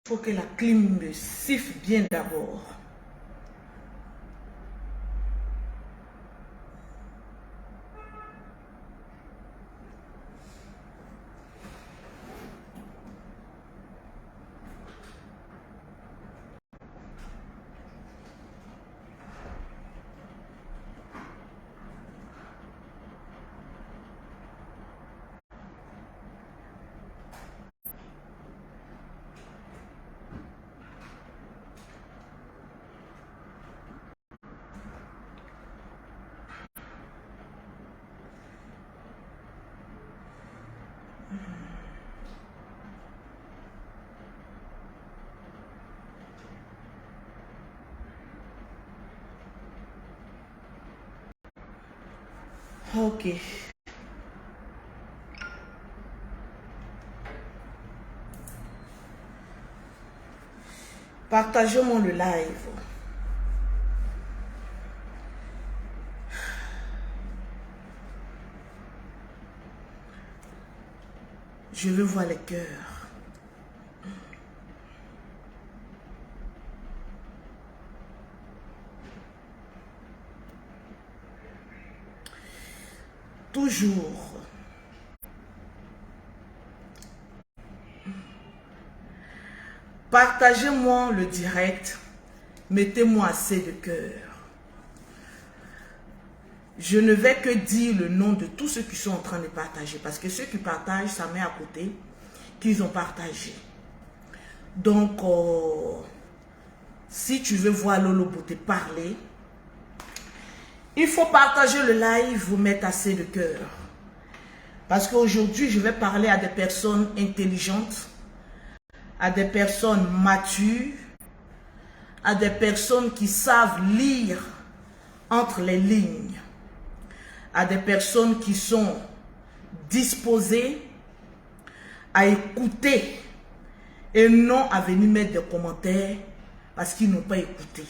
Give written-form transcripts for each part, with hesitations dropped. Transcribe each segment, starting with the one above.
Il faut que la clim me siffle bien d'abord. Ok. Partagez-moi le live. Je veux voir les cœurs. Toujours. Partagez-moi le direct. Mettez-moi assez de cœur. Je ne vais que dire le nom de tous ceux qui sont en train de partager. Parce que ceux qui partagent, ça met à côté qu'ils ont partagé. Donc, si tu veux voir Lolo Beauté parler, il faut partager le live, vous mettre assez de cœur. Parce qu'aujourd'hui, je vais parler à des personnes intelligentes, à des personnes matures, à des personnes qui savent lire entre les lignes, à des personnes qui sont disposées à écouter et non à venir mettre des commentaires parce qu'ils n'ont pas écouté.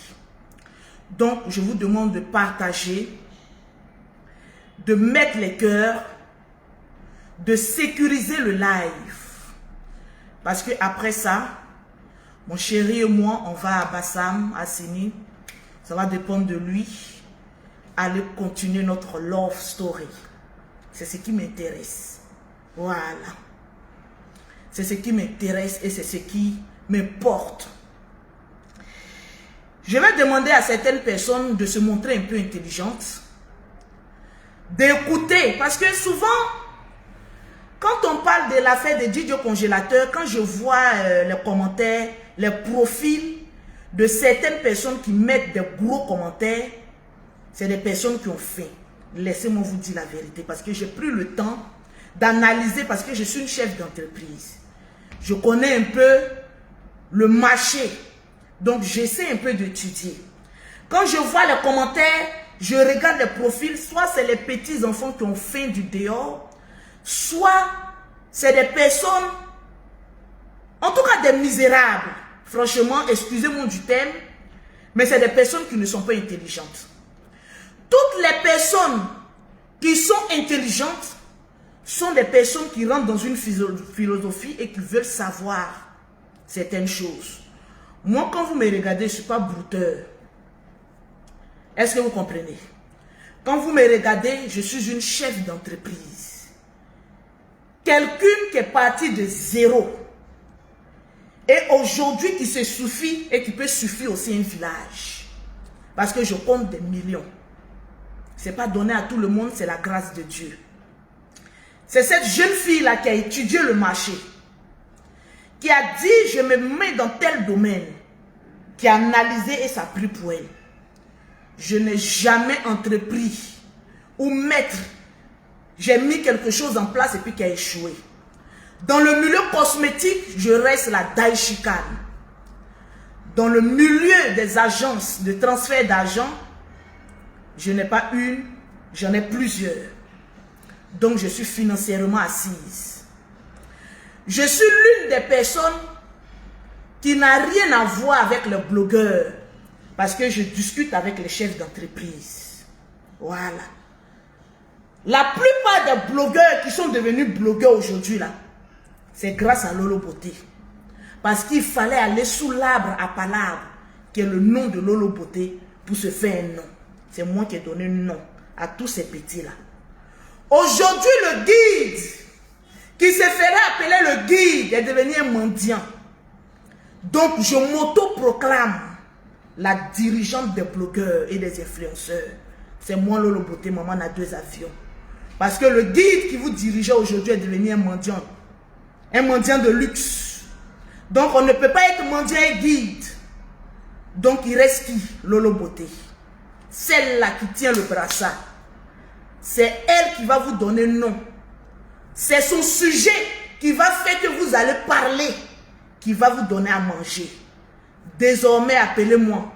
Donc, je vous demande de partager, de mettre les cœurs, de sécuriser le live. Parce que après ça, mon chéri et moi, on va à Bassam, à Sini. Ça va dépendre de lui. Aller continuer notre love story. C'est ce qui m'intéresse. Voilà. C'est ce qui m'intéresse et c'est ce qui m'importe. Je vais demander à certaines personnes de se montrer un peu intelligentes, d'écouter, parce que souvent, quand on parle de l'affaire de Didio Congélateur, quand je vois les commentaires, les profils de certaines personnes qui mettent des gros commentaires, c'est des personnes qui ont fait. Laissez-moi vous dire la vérité, parce que j'ai pris le temps d'analyser, parce que je suis une chef d'entreprise. Je connais un peu le marché. Donc, j'essaie un peu d'étudier. Quand je vois les commentaires, je regarde les profils. Soit c'est les petits enfants qui ont faim du dehors, soit c'est des personnes, en tout cas des misérables. Franchement, excusez-moi du terme, mais c'est des personnes qui ne sont pas intelligentes. Toutes les personnes qui sont intelligentes sont des personnes qui rentrent dans une philosophie et qui veulent savoir certaines choses. Moi, quand vous me regardez, je ne suis pas brouteur. Est-ce que vous comprenez? Quand vous me regardez, je suis une chef d'entreprise. Quelqu'un qui est parti de zéro. Et aujourd'hui, qui se suffit et qui peut suffire aussi un village. Parce que je compte des millions. Ce n'est pas donné à tout le monde, c'est la grâce de Dieu. C'est cette jeune fille-là qui a étudié le marché, qui a dit, je me mets dans tel domaine, qui a analysé et ça a pris pour elle. Je n'ai jamais entrepris ou j'ai mis quelque chose en place et puis qui a échoué. Dans le milieu cosmétique, je reste la Daishikan. Dans le milieu des agences de transfert d'argent, je n'ai pas une, j'en ai plusieurs. Donc je suis financièrement assise. Je suis l'une des personnes qui n'a rien à voir avec les blogueurs. Parce que je discute avec les chefs d'entreprise. Voilà. La plupart des blogueurs qui sont devenus blogueurs aujourd'hui, là, c'est grâce à Lolo Beauté. Parce qu'il fallait aller sous l'arbre à palabre, qui est le nom de Lolo Beauté, pour se faire un nom. C'est moi qui ai donné un nom à tous ces petits-là. Aujourd'hui, le guide, qui se ferait appeler le guide, est devenu un mendiant. Donc, je m'auto-proclame la dirigeante des blogueurs et des influenceurs. C'est moi, Lolo Beauté, maman a 2 avions. Parce que le guide qui vous dirigeait aujourd'hui est devenu un mendiant. Un mendiant de luxe. Donc, on ne peut pas être mendiant et guide. Donc, il reste qui? Lolo Beauté. Celle-là qui tient le brassard. C'est elle qui va vous donner nom. C'est son sujet qui va faire que vous allez parler, qui va vous donner à manger. Désormais, appelez-moi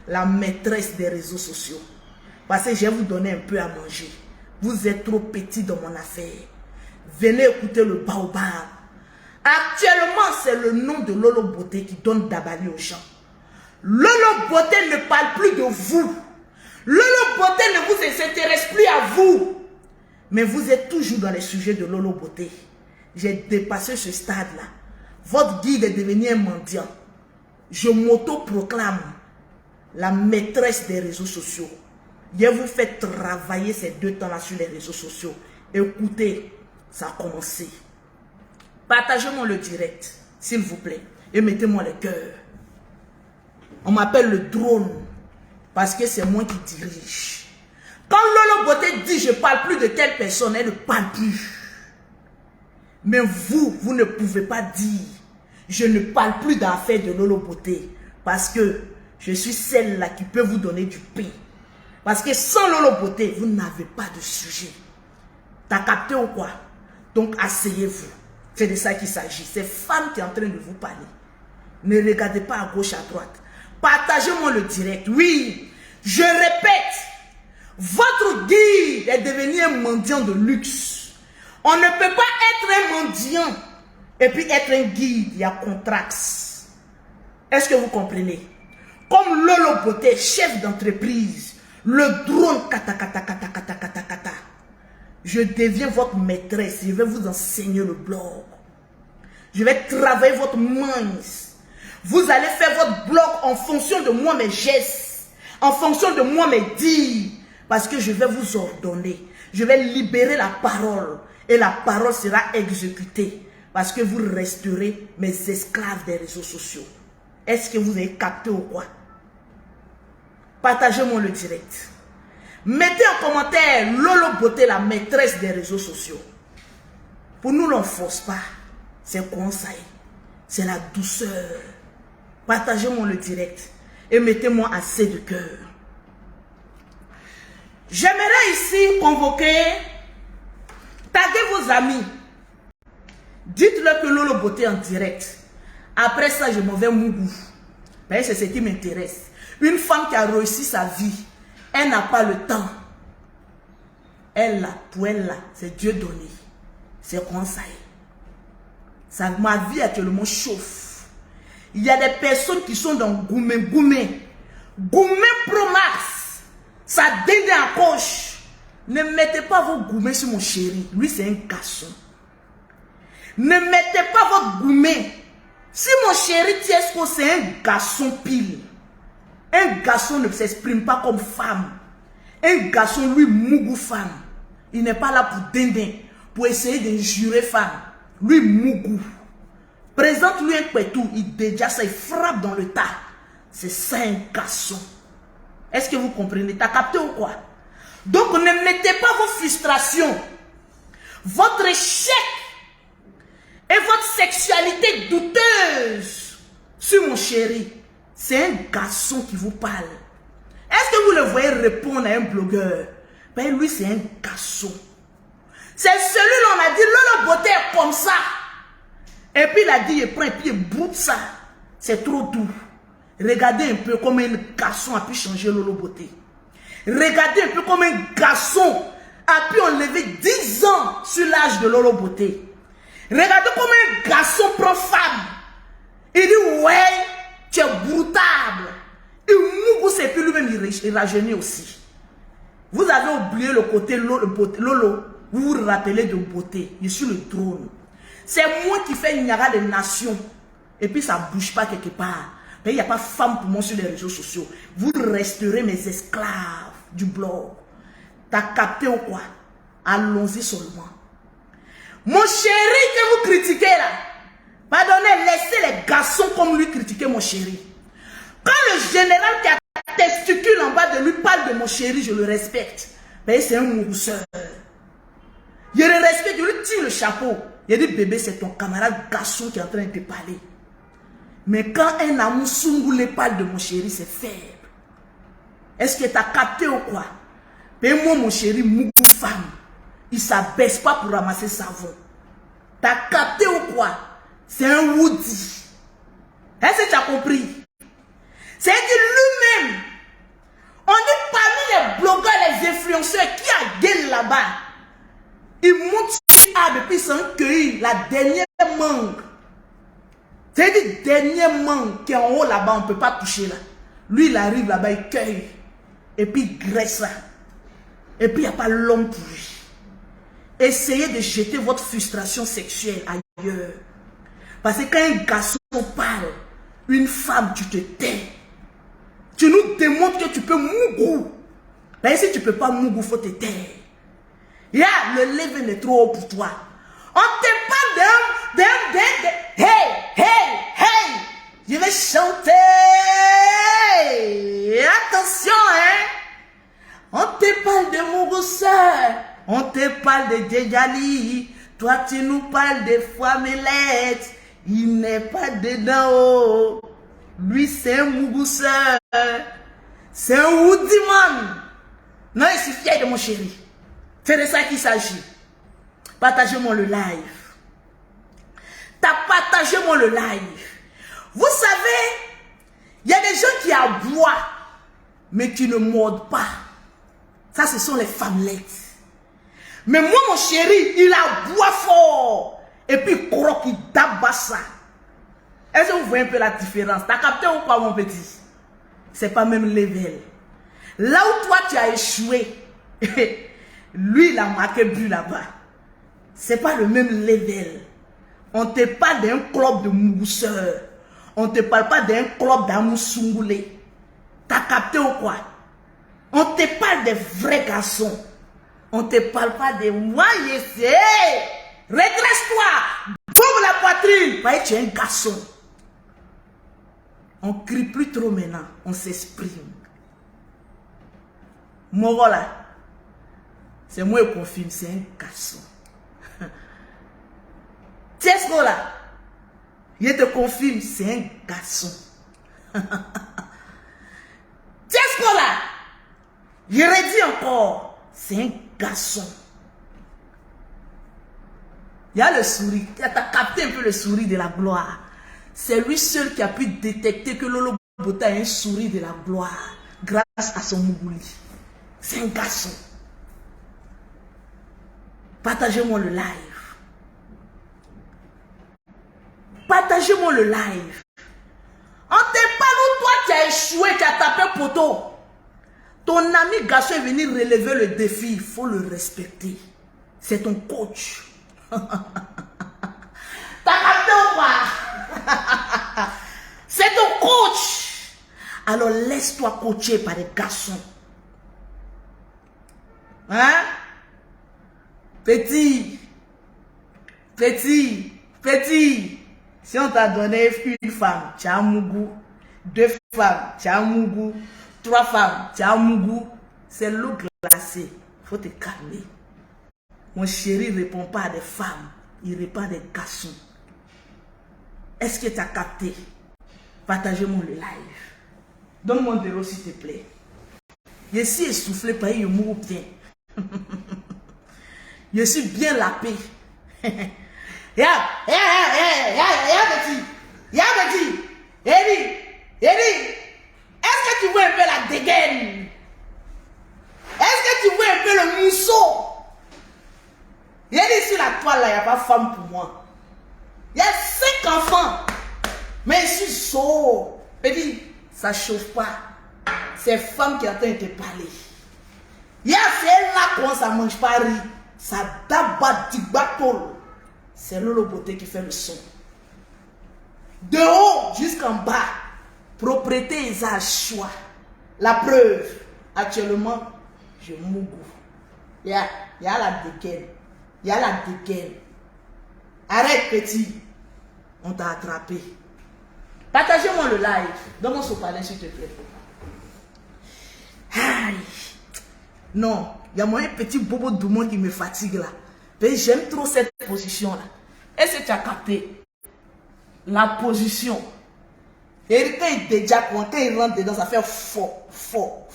la maîtresse des réseaux sociaux. Parce que je vais vous donner un peu à manger. Vous êtes trop petit dans mon affaire. Venez écouter le baobab. Actuellement, c'est le nom de Lolo Beauté qui donne d'abali aux gens. Lolo Beauté ne parle plus de vous. Lolo Beauté ne vous s'intéresse plus à vous. Mais vous êtes toujours dans les sujets de Lolo Beauté. J'ai dépassé ce stade-là. Votre guide est devenu un mendiant. Je m'auto-proclame la maîtresse des réseaux sociaux. Je vous fais travailler ces 2 temps-là sur les réseaux sociaux. Écoutez, ça a commencé. Partagez-moi le direct, s'il vous plaît. Et mettez-moi le cœur. On m'appelle le drone. Parce que c'est moi qui dirige. Quand Lolo Beauté dit je ne parle plus de telle personne, elle ne parle plus. Mais vous ne pouvez pas dire je ne parle plus d'affaires de Lolo Beauté. Parce que je suis celle-là qui peut vous donner du pain. Parce que sans Lolo Beauté, vous n'avez pas de sujet. T'as capté ou quoi? Donc asseyez-vous. C'est de ça qu'il s'agit. C'est femme qui est en train de vous parler. Ne regardez pas à gauche, à droite. Partagez-moi le direct. Oui, je répète, votre guide est devenu un mendiant de luxe. On ne peut pas être un mendiant et puis être un guide. Il y a contrax. Est-ce que vous comprenez? Comme Lolo Beauté, chef d'entreprise, le drone kata kata kata kata kata kata. Je deviens votre maîtresse. Je vais vous enseigner le blog. Je vais travailler votre minds. Vous allez faire votre blog en fonction de moi, mes gestes. En fonction de moi, mes dires. Parce que je vais vous ordonner. Je vais libérer la parole. Et la parole sera exécutée. Parce que vous resterez mes esclaves des réseaux sociaux. Est-ce que vous avez capté ou quoi? Partagez-moi le direct. Mettez en commentaire Lolo Beauté, la maîtresse des réseaux sociaux. Pour nous, on ne force pas. C'est conseil. C'est la douceur. Partagez-moi le direct. Et mettez-moi assez de cœur. J'aimerais ici convoquer. Taguez vos amis. Dites-leur que Lolo Beauté en direct. Après ça, je m'en vais Mougou. Mais c'est ce qui m'intéresse. Une femme qui a réussi sa vie. Elle n'a pas le temps. Elle là, pour elle là, c'est Dieu donné. C'est conseil. Ça, ma vie actuellement chauffe. Il y a des personnes qui sont dans Goumé. Goumé Pro Max. Ça dédé en poche. Ne mettez pas vos gourmets sur mon chéri. Lui, c'est un garçon. Ne mettez pas votre gourmet. Si mon chéri Tiesco, c'est un garçon pile. Un garçon ne s'exprime pas comme femme. Un garçon, lui, mougou femme. Il n'est pas là pour dindin, pour essayer d'injurer femme. Lui, mougou. Présente-lui un pétou, il déjà ça, il frappe dans le tas. C'est ça un garçon. Est-ce que vous comprenez? T'as capté ou quoi? Donc ne mettez pas vos frustrations, votre échec et votre sexualité douteuse sur mon chéri. C'est un garçon qui vous parle. Est-ce que vous le voyez répondre à un blogueur? Ben lui c'est un garçon. C'est celui-là on a dit Lolo Beauté est comme ça. Et puis il a dit il prend et puis il broute ça. C'est trop doux. Regardez un peu comment un garçon a pu changer Lolo Beauté. Regardez un peu comment un garçon a pu enlever 10 ans sur l'âge de Lolo Beauté. Regardez comment un garçon prend femme. Il dit ouais, tu es broutable. Et Mougou c'est puis lui-même il rajeunit aussi. Vous avez oublié le côté Lolo. Vous vous rappelez de Beauté. Je suis le trône. C'est moi qui fais Niara des nations. Et puis ça ne bouge pas quelque part. Mais il n'y a pas femme pour moi sur les réseaux sociaux. Vous resterez mes esclaves du blog. T'as capté ou quoi? Allons-y seulement. Mon chéri que vous critiquez là, pardonnez, laissez les garçons comme lui critiquer mon chéri. Quand le général qui a testicule en bas de lui parle de mon chéri, je le respecte. Mais c'est un mourousseur. Je le respecte, je lui tire le chapeau. Il dit, bébé, c'est ton camarade garçon qui est en train de te parler. Mais quand un amour sungoulé parle de mon chéri, c'est faible. Est-ce que tu as capté ou quoi? Mais moi, mon chéri, mougou femme, il ne s'abaisse pas pour ramasser savon. Tu as capté ou quoi? C'est un Woody. Est-ce que tu as compris? C'est que lui-même, on est parmi les blogueurs, les influenceurs qui a gueule là-bas. Il monte sur l'arbre et puis il s'en cueille la dernière mangue. C'est le dernier mangue qui est en haut là-bas, on ne peut pas toucher là. Lui, il arrive là-bas, il cueille. Et puis il graisse là. Et puis il n'y a pas l'homme pour lui. Essayez de jeter votre frustration sexuelle ailleurs. Parce que quand un garçon parle, une femme, tu te tais. Tu nous démontres que tu peux mougou. Mais si tu ne peux pas mougou, il faut te taire. Le level est trop haut pour toi. On te parle d'un... Hey! Je vais chanter. Attention, hein. On te parle de Mougousseur. On te parle de Djedjali. Toi, tu nous parles de Fouamélette. Il n'est pas dedans. Oh. Lui, c'est un Mougousseur. C'est un Woudiman. Non, je suis fier de mon chéri. C'est de ça qu'il s'agit. Partagez-moi le live. Partagez-moi le live. Vous savez, il y a des gens qui aboient, mais qui ne mordent pas. Ça, ce sont les femmelettes. Mais moi, mon chéri, il aboie fort. Et puis, il croque, il tabasse ça. Est-ce que vous voyez un peu la différence? T'as capté ou pas, mon petit? C'est pas même level. Là où toi, tu as échoué, lui, il a marqué but là-bas. C'est pas le même level. On ne te parle d'un club de mousseurs. On ne te parle pas d'un club d'amour sungoulé. T'as capté ou quoi? On te parle des vrais garçons. On ne te parle pas des moi, je sais. Redresse-toi. Boum la poitrine. Parce que tu es un garçon. On ne crie plus trop maintenant. On s'exprime. Moi, voilà. C'est moi qui confirme, c'est un garçon. Tiesco là, je te confirme, c'est un garçon. Tiesco là, je redis encore, c'est un garçon. Il y a le sourire, tu as capté un peu le sourire de la gloire. C'est lui seul qui a pu détecter que Lolo Bota a un sourire de la gloire grâce à son mougouli. C'est un garçon. Partagez-moi le live. Partagez-moi le live. On te parle où toi tu as échoué, tu as tapé poteau. Ton ami garçon est venu relever le défi. Il faut le respecter. C'est ton coach. T'as capté ou pas? C'est ton coach. Alors laisse-toi coacher par des garçons. Hein? Petit. Si on t'a donné une femme, tu as un mougou. 2 femmes, tu as un mougou. 3 femmes, tu as un mougou. C'est l'eau glacée. Il faut te calmer. Mon chéri ne répond pas à des femmes. Il répond à des garçons. Est-ce que tu as capté? Partagez-moi le live. Donne-moi un zéro s'il te plaît. Je suis essoufflé par un mot bien. Je suis bien lapé. Petit. Eddie, est-ce que tu vois un peu la dégaine? Est-ce que tu vois un peu le mousseau? Eddie, sur la toile là, il n'y a pas de femme pour moi. Il y a 5 enfants. Mais je suis sourd. Eddie, ça ne chauffe pas. C'est femme qui est en train de te parler. C'est là qu'on ça mange pas riz. Ça d'abord du bateau. c'est Lolo Beauté qui fait le son. De haut jusqu'en bas, propriété et choix. La preuve, actuellement, je mougou. Il y a la dégaine. Il y a la dégaine. Arrête, petit. On t'a attrapé. Partagez-moi le live. Donne-moi ce palais, s'il te plaît. Aïe. Non, il y a moi un petit bobo doumon qui me fatigue là. J'aime trop cette position là. Est-ce que tu as capté? La position. Et quand il déjà, quand il rentre dedans, ça fait fort.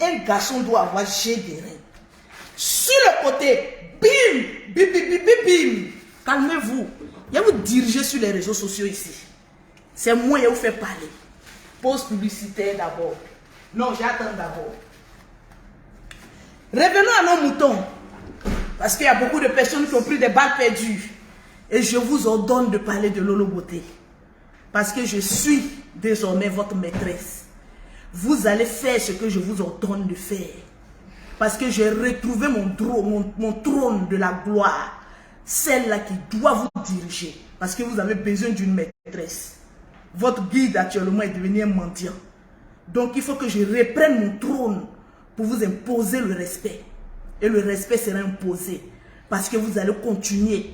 Un garçon doit avoir G des reins. Sur le côté, bim. Calmez-vous. Il va vous diriger sur les réseaux sociaux ici. C'est moi qui vous fait parler. Pause publicitaire d'abord. Non, j'attends d'abord. Revenons à nos moutons. Parce qu'il y a beaucoup de personnes qui ont pris des balles perdues. Et je vous ordonne de parler de Lolo Beauté. Parce que je suis désormais votre maîtresse. Vous allez faire ce que je vous ordonne de faire. Parce que j'ai retrouvé mon trône de la gloire. Celle-là qui doit vous diriger. Parce que vous avez besoin d'une maîtresse. Votre guide actuellement est devenu un mendiant. Donc il faut que je reprenne mon trône pour vous imposer le respect. Et le respect sera imposé. Parce que vous allez continuer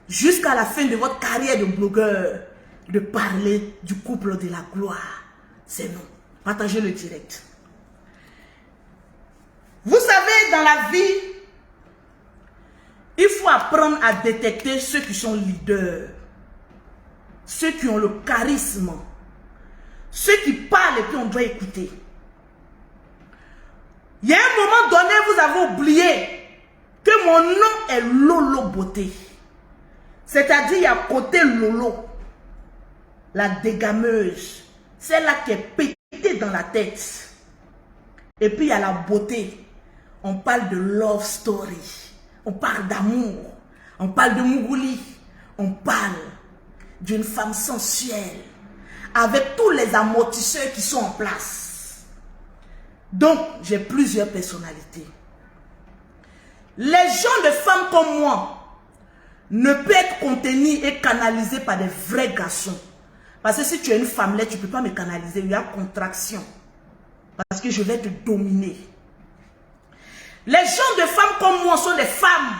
jusqu'à la fin de votre carrière de blogueur de parler du couple de la gloire. C'est non. Partagez le direct. Vous savez, dans la vie, il faut apprendre à détecter ceux qui sont leaders, ceux qui ont le charisme, ceux qui parlent et puis on doit écouter. Il y a un moment donné, vous avez oublié que mon nom est Lolo Beauté. C'est-à-dire, il y a côté Lolo, la dégameuse, celle-là qui est pétée dans la tête. Et puis, il y a la beauté. On parle de love story. On parle d'amour. On parle de Mougouli. On parle d'une femme sensuelle. Avec tous les amortisseurs qui sont en place. Donc, j'ai plusieurs personnalités. Les gens de femmes comme moi ne peuvent être contenus et canalisés par des vrais garçons. Parce que si tu es une femmelette, tu ne peux pas me canaliser. Il y a contraction. Parce que je vais te dominer. Les gens de femmes comme moi sont des femmes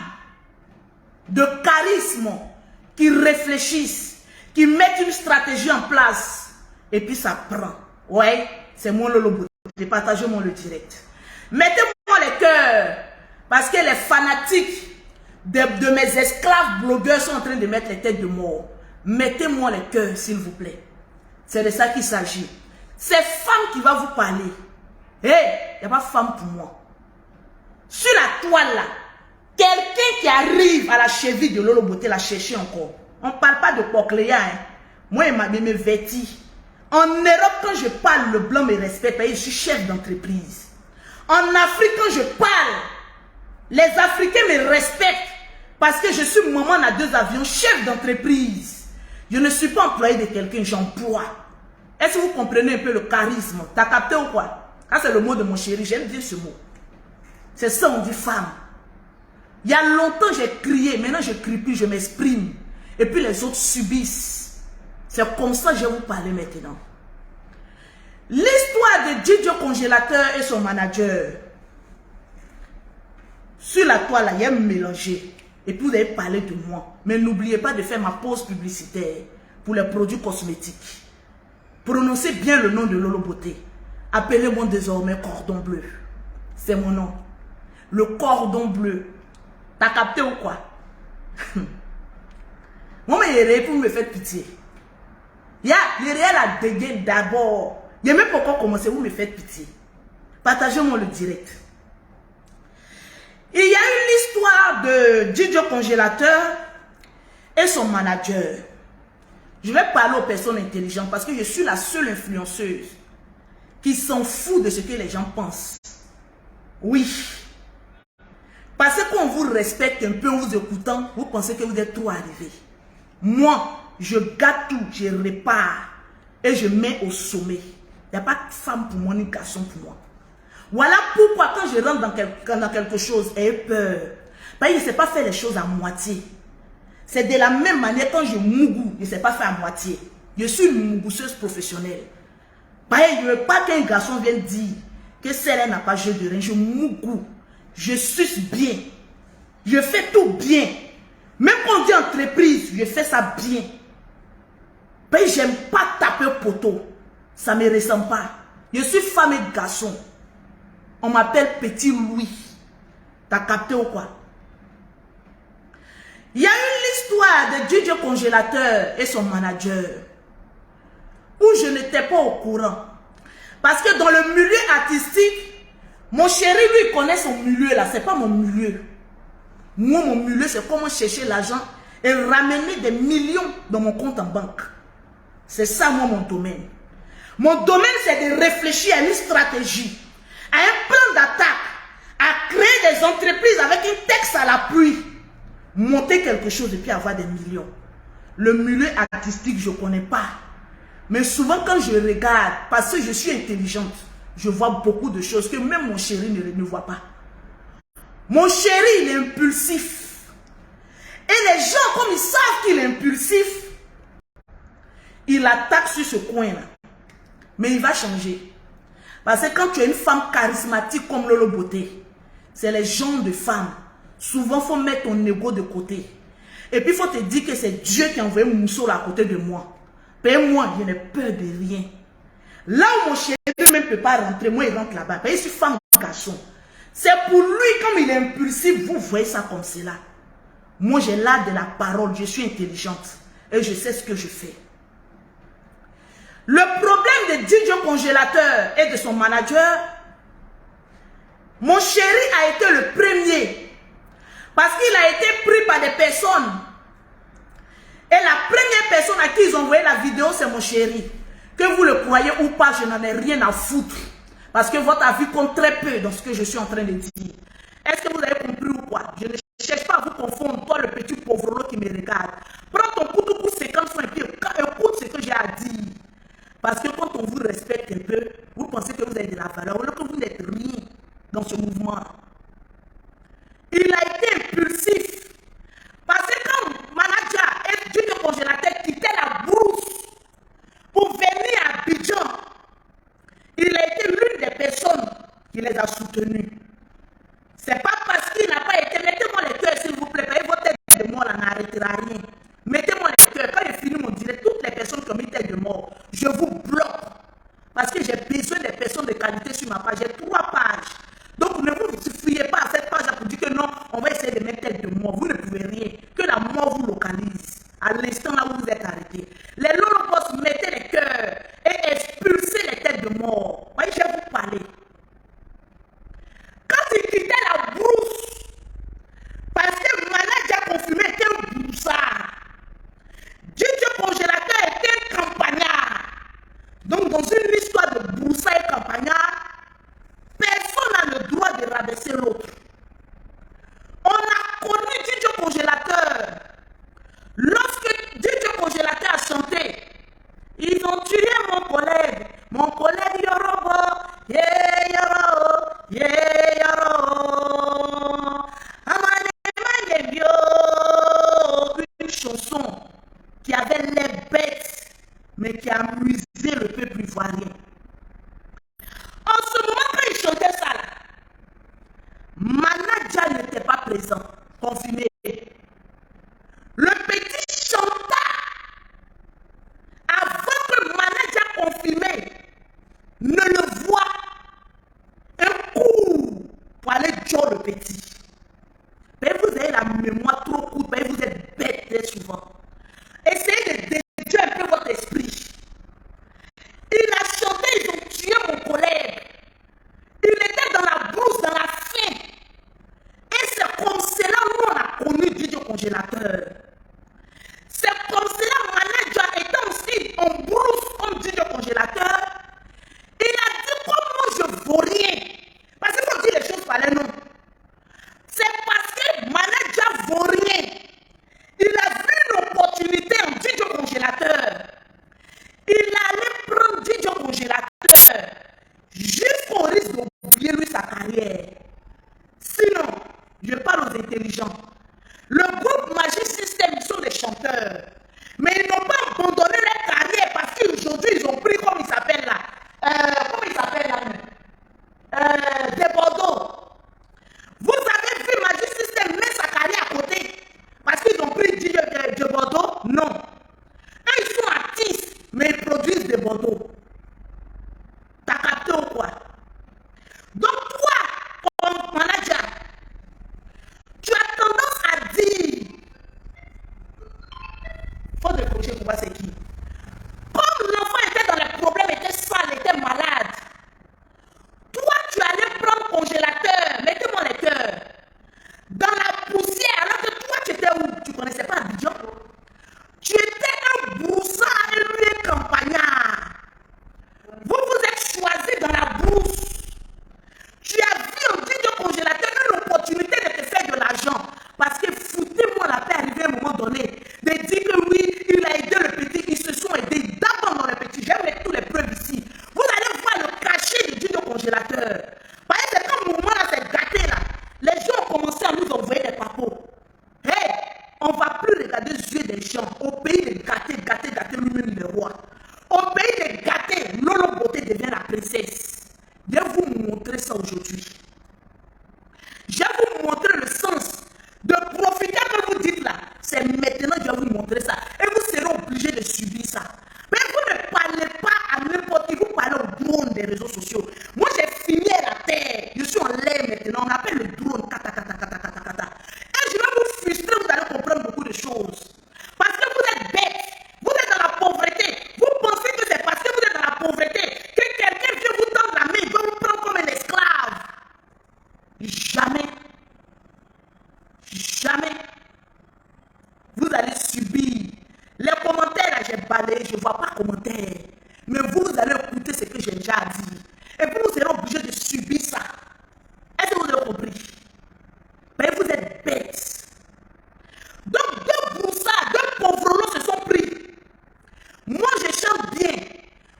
de charisme qui réfléchissent, qui mettent une stratégie en place. Et puis ça prend. Ouais, c'est moi Lolo Beauté. Partagez-moi le direct. Mettez-moi les cœurs. Parce que les fanatiques de mes esclaves blogueurs sont en train de mettre les têtes de mort. Mettez-moi les cœurs, s'il vous plaît. C'est de ça qu'il s'agit. C'est femme qui va vous parler. Hé, il n'y a pas femme pour moi. Sur la toile là, quelqu'un qui arrive à la cheville de Lolo Beauté la chercher encore. On ne parle pas de Pocléa. Hein. Moi, il m'a me vêti. En Europe, quand je parle, le blanc me respecte. Je suis chef d'entreprise. En Afrique, quand je parle, les Africains me respectent. Parce que je suis maman à 2 avions, chef d'entreprise. Je ne suis pas employé de quelqu'un, j'emploie. Est-ce que vous comprenez un peu le charisme? T'as capté ou quoi? Ça, c'est le mot de mon chéri. J'aime bien ce mot. C'est ça, on dit femme. Il y a longtemps, j'ai crié. Maintenant, je ne crie plus, je m'exprime. Et puis, les autres subissent. C'est comme ça que je vais vous parler maintenant. L'histoire de Didio Congélateur et son manager. Sur la toile, il y a un mélangé. Et puis, vous allez parler de moi. Mais n'oubliez pas de faire ma pause publicitaire pour les produits cosmétiques. Prononcez bien le nom de Lolo Beauté. Appelez-moi désormais Cordon Bleu. C'est mon nom. Le Cordon Bleu. T'as capté ou quoi? Moi, mais pour me faire pitié. Il y a les réels à déguer d'abord. Il y a même pas encore commencé, vous me faites pitié. Partagez-moi le direct. Il y a une histoire de Didio Congélateur et son manager. Je vais parler aux personnes intelligentes parce que je suis la seule influenceuse qui s'en fout de ce que les gens pensent. Oui. Parce qu'on vous respecte un peu en vous écoutant, vous pensez que vous êtes trop arrivé. Moi, je gâte tout, je répare et je mets au sommet. Il n'y a pas de femme pour moi ni garçon pour moi. Voilà pourquoi quand je rentre dans quelque chose, j'ai peur. Parce que je ne sais pas faire les choses à moitié. C'est de la même manière quand je mougou, je ne sais pas faire à moitié. Je suis une mougousseuse professionnelle. Pareil, je ne veux pas qu'un garçon vienne dire que celle-là n'a pas joué de rien. Je mougou. Je suce bien. Je fais tout bien. Même quand on dit entreprise, je fais ça bien. Ben, j'aime pas taper poteau. Ça ne me ressemble pas. Je suis femme et garçon. On m'appelle Petit Louis. T'as capté ou quoi? Il y a eu l'histoire de Didio Congélateur et son manager. Où je n'étais pas au courant. Parce que dans le milieu artistique, mon chéri, lui, connaît son milieu là. C'est pas mon milieu. Moi, mon milieu, c'est comment chercher l'argent et ramener des millions dans mon compte en banque. C'est ça, moi, mon domaine. Mon domaine, c'est de réfléchir à une stratégie, à un plan d'attaque, à créer des entreprises avec un texte à l'appui, monter quelque chose et puis avoir des millions. Le milieu artistique, je ne connais pas. Mais souvent, quand je regarde, parce que je suis intelligente, je vois beaucoup de choses que même mon chéri ne voit pas. Mon chéri, il est impulsif. Et les gens, comme ils savent qu'il est impulsif, il attaque sur ce coin-là. Mais il va changer. Parce que quand tu es une femme charismatique comme Lolo Beauté, c'est les gens de femmes. Souvent, il faut mettre ton ego de côté. Et puis, il faut te dire que c'est Dieu qui a envoyé Moussoul à côté de moi. Mais moi, je n'ai peur de rien. Là où mon chéri même ne peut pas rentrer, moi, il rentre là-bas. Je suis femme garçon. C'est pour lui, comme il est impulsif, vous voyez ça comme cela. Moi, j'ai l'art de la parole, je suis intelligente. Et je sais ce que je fais. Le problème de Didio Congélateur et de son manager, mon chéri a été le premier. Parce qu'il a été pris par des personnes. Et la première personne à qui ils ont envoyé la vidéo, c'est mon chéri. Que vous le croyez ou pas, je n'en ai rien à foutre. Parce que votre avis compte très peu dans ce que je suis en train de dire. Est-ce que vous avez compris ou quoi? Je ne cherche pas à vous confondre, toi le petit pauvre qui me regarde. Prends ton coup 50 francs et puis écoute ce que j'ai à dire. Parce que quand on vous respecte un peu, vous pensez que vous avez de la valeur, alors que vous n'êtes rien dans ce mouvement. Il a été impulsif. Parce que quand manager et Didio Congélateur quittaient la brousse pour venir à Abidjan, il a été l'une des personnes qui les a soutenus. C'est pas parce qu'il n'a pas été. Mettez-moi les cœurs, s'il vous plaît. Payez votre tête de mort, là n'arrêtera rien. Mettez-moi les cœurs. Quand j'ai fini mon direct, toutes les personnes qui ont mis tête de mort, je vous bloque. Parce que j'ai besoin des personnes de qualité sur ma page. J'ai 3 pages. Donc ne vous fiez pas à cette page pour dire que non, on va essayer de mettre tête de mort. Vous ne pouvez rien. Que la mort vous localise. À l'instant là où vous êtes arrêté. Les lolopos, mettez les cœurs et expulsez les têtes de mort. Voyez, je vais vous parler. Quand il quittait la brousse, parce que le manager confirmé était un broussard, Didio Congélateur était un campagnard. Donc, dans une histoire de broussard et campagnard, personne n'a le droit de rabaisser l'autre. On a connu Didio Congélateur. Lorsque Didio Congélateur a chanté, ils ont tué mon collègue Yorobo, yeah Yoro, yeah Yoro, une chanson qui avait l'air bête, mais qui a amusé le peuple ivoirien. En ce moment, quand il chantait ça, manager n'était pas présent, confirmé. Le petit chanta avant que le manager confirmé ne le voit. Un coup pour aller Joe le petit. Mais vous avez la mémoire trop courte, mais vous êtes bête très souvent. Essayez de dédier un peu votre esprit. Il a chanté, ils ont tué mon collègue. Il était dans la brousse, dans la faim. Et c'est comme cela où on a connu Didio Congélateur. C'est comme cela, manager étant aussi en brousse comme Didio Congélateur. Il a dit comment je vaux rien. Parce que quand on dit les choses par les noms. de Bordeaux. T'as capté ou quoi? Donc toi, comme manager, tu as tendance à dire, faut décrocher pour voir c'est qui. Comme l'enfant était dans les problèmes, était sale, était malade, toi tu allais prendre congélateur, mettez-moi les cœurs, dans la poussière, alors que toi tu étais où? Tu connaissais pas Abidjan? Tu étais un broussard et lui un campagnard. Vous vous êtes choisi dans la brousse. Tu as vu en dit de congélateur une opportunité de te faire de l'argent. Parce que foutez-moi la paix arrivé à un moment donné. De dire que oui, il a aidé le petit, ils se sont aidés d'abord dans le petit. J'ai mis tous les preuves ici. Vous allez voir le cachet du dit de congélateur. Parce que c'est comme moment là, c'est gâté là. Les gens ont commencé à nous envoyer des papos. Hey, on ne va plus regarder les yeux des gens. Au pays de gâtés, gâtés, gâtés, lui-même le roi. Au pays de gâtés, Lolo Beauté devient la princesse. Je vais vous montrer ça aujourd'hui. Je vais vous montrer le sens de profiter que vous dites là. C'est maintenant que je vais vous montrer ça. Et vous serez obligés de subir ça. Mais vous ne parlez pas à n'importe qui. Vous parlez au drone des réseaux sociaux. Moi, j'ai fini à la terre. Je suis en l'air maintenant. On appelle le drone. Kata, kata, kata, kata, kata. Et je vais vous frustrer. Vous allez comprendre beaucoup de choses. Parce que vous êtes bêtes. Vous êtes dans la pauvreté. Vous pensez que c'est parce que vous êtes dans la pauvreté que quelqu'un vient vous tendre la main, il va vous prendre comme un esclave. Jamais. Jamais. Vous allez subir. Les commentaires, là, j'ai balayé, je ne vois pas commentaires. Mais vous allez écouter ce que j'ai déjà dit. Et puis vous serez obligé de subir ça. Est-ce que vous avez compris? Mais vous êtes bêtes. Donc, deux broussards, deux pauvres se sont pris. Moi, je chante bien.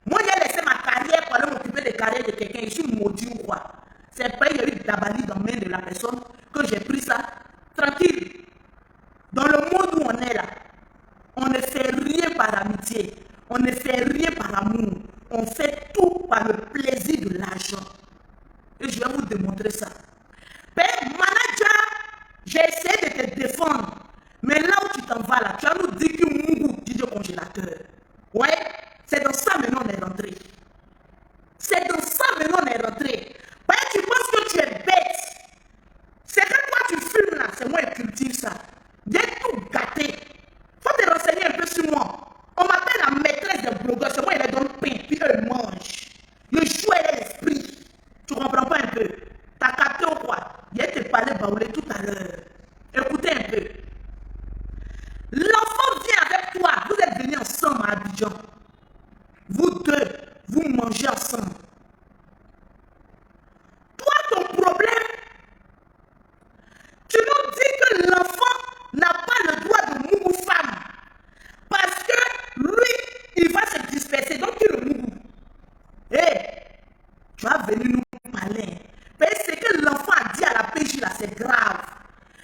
Moi, j'ai laissé ma carrière pour aller m'occuper des carrières de quelqu'un. Je suis maudit ou quoi? C'est pas, il y a eu de la balise dans la main de la personne que j'ai pris ça. Tranquille. Dans le monde où on est là, on ne fait rien par amitié. On ne fait rien par amour. On fait tout par le plaisir de l'argent. Et je vais vous démontrer ça. Mais manager, j'ai essayé de te défendre. Mais là où tu t'en vas là, tu vas nous dire que Mungu dit de congélateur. Ouais, c'est dans ça maintenant on est rentré. C'est dans ça maintenant on est rentré. Ben, tu penses que tu es bête. C'est que toi tu fumes là, c'est moi qui cultive ça. J'ai tout gâté. Faut te renseigner un peu sur moi. On m'appelle la maîtresse des blogueurs. C'est moi qui les donne pain, puis eux mangent. Je joue à l'esprit. Tu comprends pas un peu? T'as capté ou quoi? Je te parlais baoulé tout à l'heure. Écoutez un peu. L'enfant vient avec toi. Vous êtes venus ensemble à Abidjan. Vous deux, vous mangez ensemble. Toi, ton problème, tu nous dis que l'enfant n'a pas le droit de mougou femme. Parce que lui, il va se disperser. Donc, tu le mougou. Hé, tu vas venir nous parler. Mais ce que l'enfant a dit à la PJ là, c'est grave.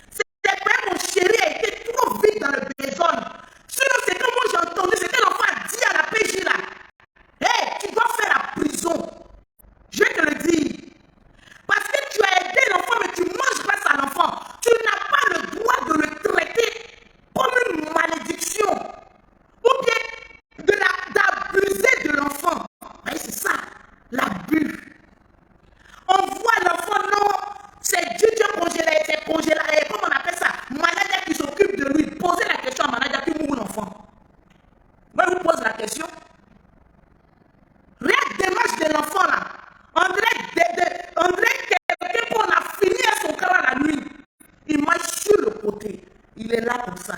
C'est que mon chéri a été trop vite dans le besoin. Sinon, c'est que moi j'ai entendu ce que l'enfant a dit à la PJ là. Hé, tu dois faire la prison. Je vais te le dire. Parce que tu as aidé l'enfant, mais tu manges grâce à l'enfant. Tu n'as pas le droit de le traiter comme une malédiction. Ou bien d'abuser de l'enfant. C'est ça, l'abus. On voit l'enfant, non, c'est Dieu congélé, c'est congélé, comment on appelle ça? Manager qui s'occupe de lui. Posez la question à manager qui mourut l'enfant. Moi, je vous pose la question. Regarde la démarche de l'enfant là. On dirait quelqu'un qu'on a fini à son cœur la nuit. Il marche sur le côté. Il est là comme ça.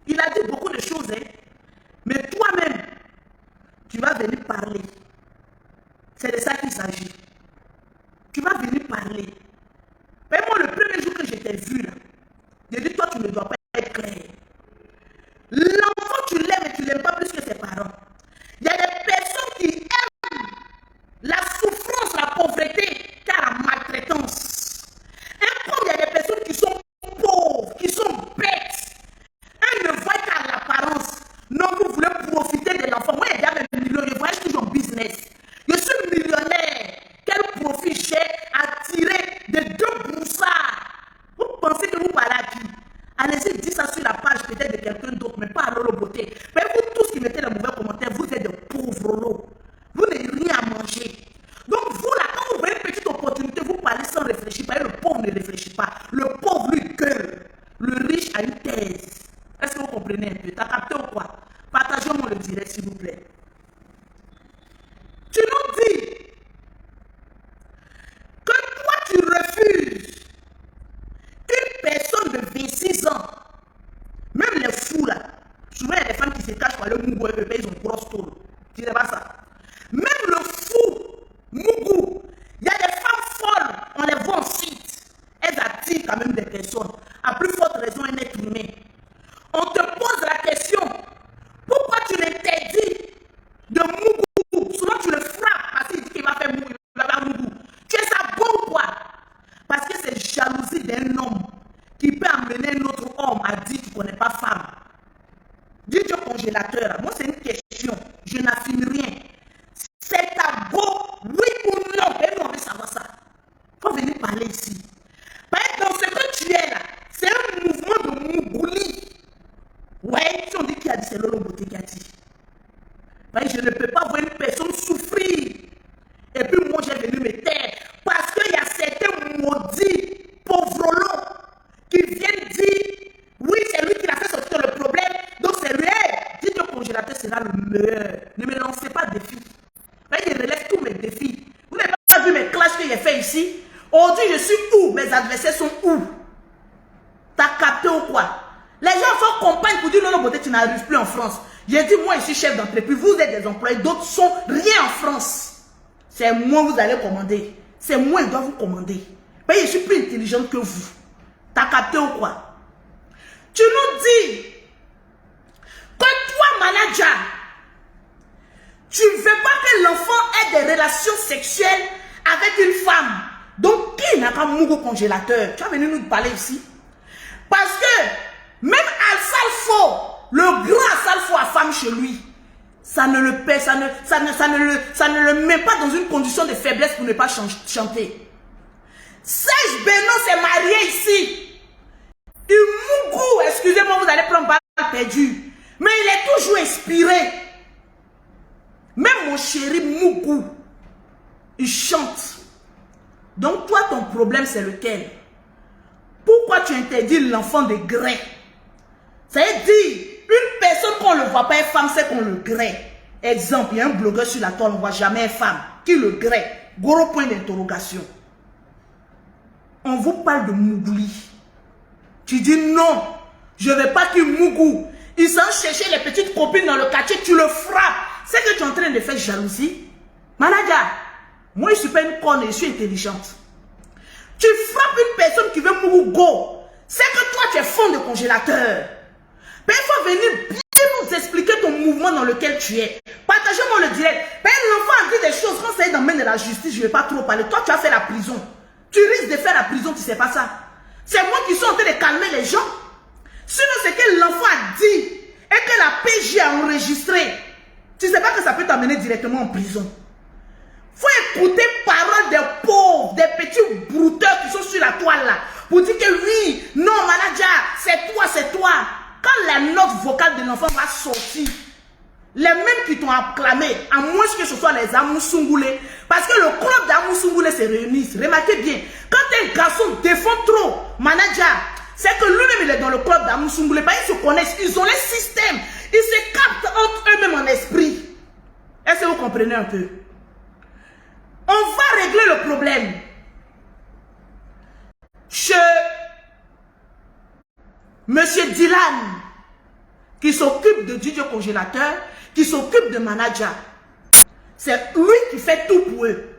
Il a dit beaucoup de choses, hein. Mais toi-même, tu vas venir parler. C'est de ça qu'il s'agit. Tu vas venir parler. Mais moi, le premier jour que je t'ai vu là, j'ai dit, toi, tu ne dois pas être clair. L'enfant, tu l'aimes, mais tu ne l'aimes pas plus que ses parents. Il y a des personnes qui aiment la souffrance, la pauvreté, car la maltraitance. Et comme il y a des personnes qui sont pauvres, qui sont bêtes, elles ne voient qu'à l'apparence. Non, vous voulez profiter de l'enfant. Moi, il y a des millions, je voyage toujours en business. Je suis millionnaire. Quel profit j'ai à tirer plaît, s'il vous plaît. Tu nous dis que toi, tu refuses qu'une personne de 26 ans, même les fous là, souvent il y a des femmes qui se cachent par le mougou et ils ont grosse tour. Tu sais pas ça? Même le fou, mougou, il y a des femmes folles, on les voit en site. Elles attirent quand même des personnes. À plus forte raison, un être humain. On te pose la question, pourquoi tu l'interdis de mougou? Souvent tu le frappes parce qu'il dit qu'il va faire mougou, il va faire mougou. Tu es ça bon ou quoi? Parce que c'est jalousie d'un homme qui peut amener un autre homme à dire que tu ne connais pas femme. Dis Dieu congélateur, moi c'est une question, je n'affirme rien. C'est ta beau, oui ou non? Et nous on veut savoir ça. Il faut venir parler ici. Parce que dans ce que tu es là, c'est un mouvement de mougouli. Ouais, si on dit qui a dit, c'est Lolo Beauté qui a dit. Mais je ne peux pas voir une personne souffrir. Et puis moi, j'ai venu me taire. Parce qu'il y a certains maudits pauvres qui viennent dire, oui, c'est lui qui a fait sortir le problème. Donc c'est lui. Dites le congélateur sera le meilleur. Ne me lancez pas de défis. Il relève tous mes défis. Vous n'avez pas vu mes clashs que j'ai fait ici? Aujourd'hui, je suis où? Mes adversaires sont où? T'as capté ou quoi? Les gens font campagne pour dire non, non, Beauté, tu n'arrives plus en France. J'ai dit, moi, je suis chef d'entreprise, vous êtes des employés, d'autres sont rien en France. C'est moi, vous allez commander. C'est moi, je dois vous commander. Mais je suis plus intelligente que vous. T'as capté ou quoi? Tu nous dis que toi, manager, tu ne veux pas que l'enfant ait des relations sexuelles avec une femme. Donc, qui n'a pas mougou congélateur? Tu vas venir nous parler ici. Parce que même Al-Salfo, le grand Al-Salfo a femme chez lui, ça ne le paie, ça ne le met pas dans une condition de faiblesse pour ne pas chanter. Serge Benoît s'est marié ici. Il mougou, excusez-moi, vous allez prendre balle perdue. Mais il est toujours inspiré. Même mon chéri mougou, il chante. Donc toi, ton problème, c'est lequel? Pourquoi tu interdis l'enfant de gré? Ça veut dire, une personne qu'on ne voit pas une femme, c'est qu'on le gré. Exemple, il y a un blogueur sur la toile, on ne voit jamais une femme. Qui le gré? Gros point d'interrogation. On vous parle de Mougouli. Tu dis non, je ne veux pas qu'il mougou. Il s'en chercher les petites copines dans le quartier, tu le frappes. C'est que tu es en train de faire jalousie. Manager, moi je ne suis pas une conne, je suis intelligente. Tu frappes une personne qui veut mougou. C'est que toi tu es fond de congélateur. Mais il faut venir bien nous expliquer ton mouvement dans lequel tu es. Partagez-moi le direct. Mais l'enfant a dit des choses, quand ça est dans le domaine de la justice, je ne vais pas trop parler. Toi tu as fait la prison. Tu risques de faire la prison, tu ne sais pas ça. C'est moi qui suis en train de calmer les gens. Sinon, c'est que l'enfant a dit et que la PJ a enregistré. Tu ne sais pas que ça peut t'amener directement en prison. Il faut écouter parole des pauvres, des petits brouteurs qui sont sur la toile là. Pour dire que oui, non, manager, c'est toi, c'est toi. Quand la note vocale de l'enfant va sortir, les mêmes qui t'ont acclamé, à moins que ce soit les Amoussougoulés, parce que le club d'Amoussougoulés se réunissent. Remarquez bien, quand un garçon défend trop, manager, c'est que lui-même il est dans le club d'Amoussougoulés, ils se connaissent, ils ont les systèmes, ils se captent entre eux-mêmes en esprit. Est-ce que vous comprenez un peu? On va régler le problème. Chez Monsieur Dylan, qui s'occupe de DJ Congélateur, qui s'occupe de manager. C'est lui qui fait tout pour eux.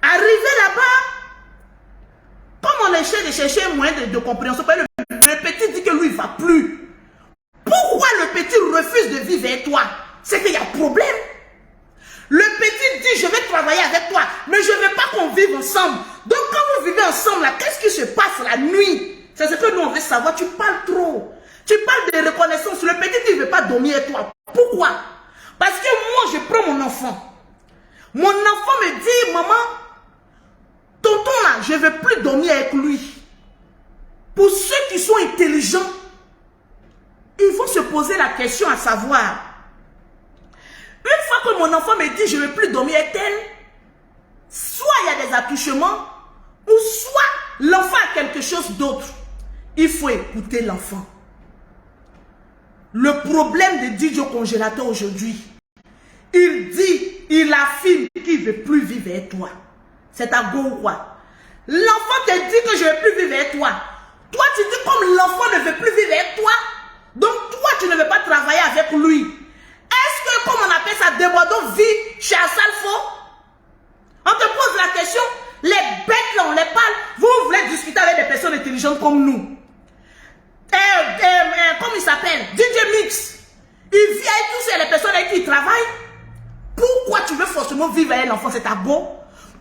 Arrivé là-bas, comme on essaie de chercher un moyen de compréhension, le petit dit que lui, il ne va plus. Pourquoi le petit refuse de vivre avec toi? C'est qu'il y a un problème. Le petit dit, je vais travailler avec toi, mais je ne veux pas qu'on vive ensemble. Donc quand vous vivez ensemble, qu'est-ce qui se passe la nuit? C'est ce que nous on veut savoir. Tu parles trop. Tu parles de reconnaissance. Le petit dit, il ne veut pas dormir avec toi. Pourquoi? Parce que moi, je prends mon enfant. Mon enfant me dit, maman, tonton là, je ne veux plus dormir avec lui. Pour ceux qui sont intelligents, il faut se poser la question à savoir. Une fois que mon enfant me dit, je ne veux plus dormir avec elle, soit il y a des attouchements, ou soit l'enfant a quelque chose d'autre. Il faut écouter l'enfant. le problème de DJ Congélateur aujourd'hui. Il dit, il affirme qu'il ne veut plus vivre avec toi. C'est à go ou quoi? L'enfant te dit que je ne veux plus vivre avec toi. Toi, tu dis comme l'enfant ne veut plus vivre avec toi. Donc, toi, tu ne veux pas travailler avec lui. Est-ce que, comme on appelle ça, Débordon vit chez Asalfo? On te pose la question. Les bêtes, là, on les parle. Vous voulez discuter avec des personnes intelligentes comme nous. Comment il s'appelle? DJ Mix. Il vit avec tous les personnes avec qui il travaille. Pourquoi tu veux forcément vivre avec l'enfant? C'est ta go.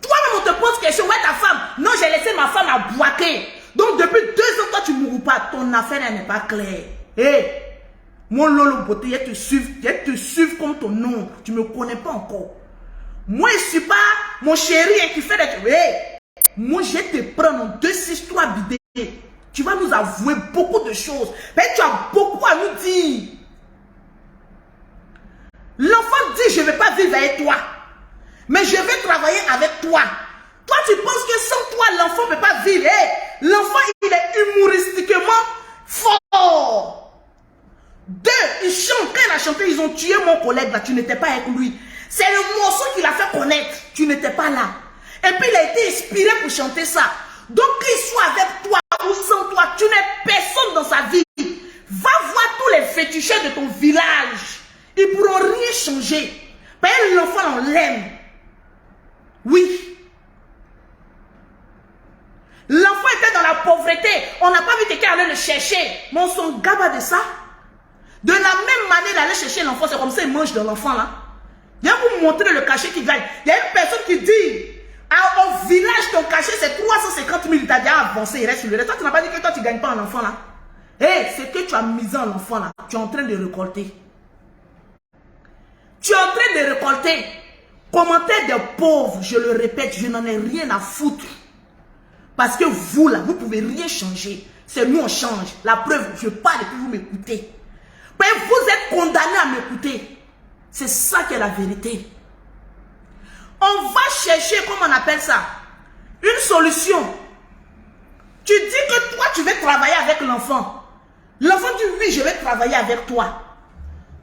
Toi-même, on te pose question. Où est ta femme? Non, j'ai laissé ma femme à boiter. Donc, depuis 2 ans, toi, tu ne mourras pas. Ton affaire n'est pas claire. Hé, mon Lolo Beauté, je te suive comme ton nom. Tu ne me connais pas encore. Moi, je ne suis pas mon chéri qui fait des trucs. Hey, moi, je te prends dans 2, 6, 3 bidets. Tu vas nous avouer beaucoup de choses. Mais tu as beaucoup à nous dire. L'enfant dit, je ne vais pas vivre avec toi. Mais je vais travailler avec toi. Toi, tu penses que sans toi, l'enfant ne peut pas vivre. Hey, l'enfant, il est humoristiquement fort. 2, il chante. Quand il a chanté, ils ont tué mon collègue là. Tu n'étais pas avec lui. C'est le morceau qui l'a fait connaître. Tu n'étais pas là. Et puis, il a été inspiré pour chanter ça. Donc, qu'il soit avec toi ou sans toi, tu n'es personne dans sa vie. Va voir tous les féticheurs de ton village. Ils ne pourront rien changer. Parce que l'enfant, on l'aime. Oui. L'enfant était dans la pauvreté. On n'a pas vu quelqu'un aller le chercher. Mais on s'en gaba de ça. De la même manière d'aller chercher l'enfant, c'est comme ça il mange de l'enfant là. Viens vous montrer le cachet qu'il gagne. Il y a une personne qui dit, au village, ton cachet c'est 350 000. Tu as déjà avancé, il reste sur le reste. Toi, tu n'as pas dit que toi tu ne gagnes pas un enfant là. Hé, c'est que tu as misé en enfant là. Tu es en train de récolter. Tu es en train de récolter. Commentaire des pauvres, je le répète, je n'en ai rien à foutre. Parce que vous là, vous ne pouvez rien changer. C'est nous on change. La preuve, je parle et puis vous m'écoutez. Mais vous êtes condamné à m'écouter. C'est ça qui est la vérité. On va chercher, comment on appelle ça, une solution. Tu dis que toi, tu veux travailler avec l'enfant. L'enfant dit oui, je vais travailler avec toi.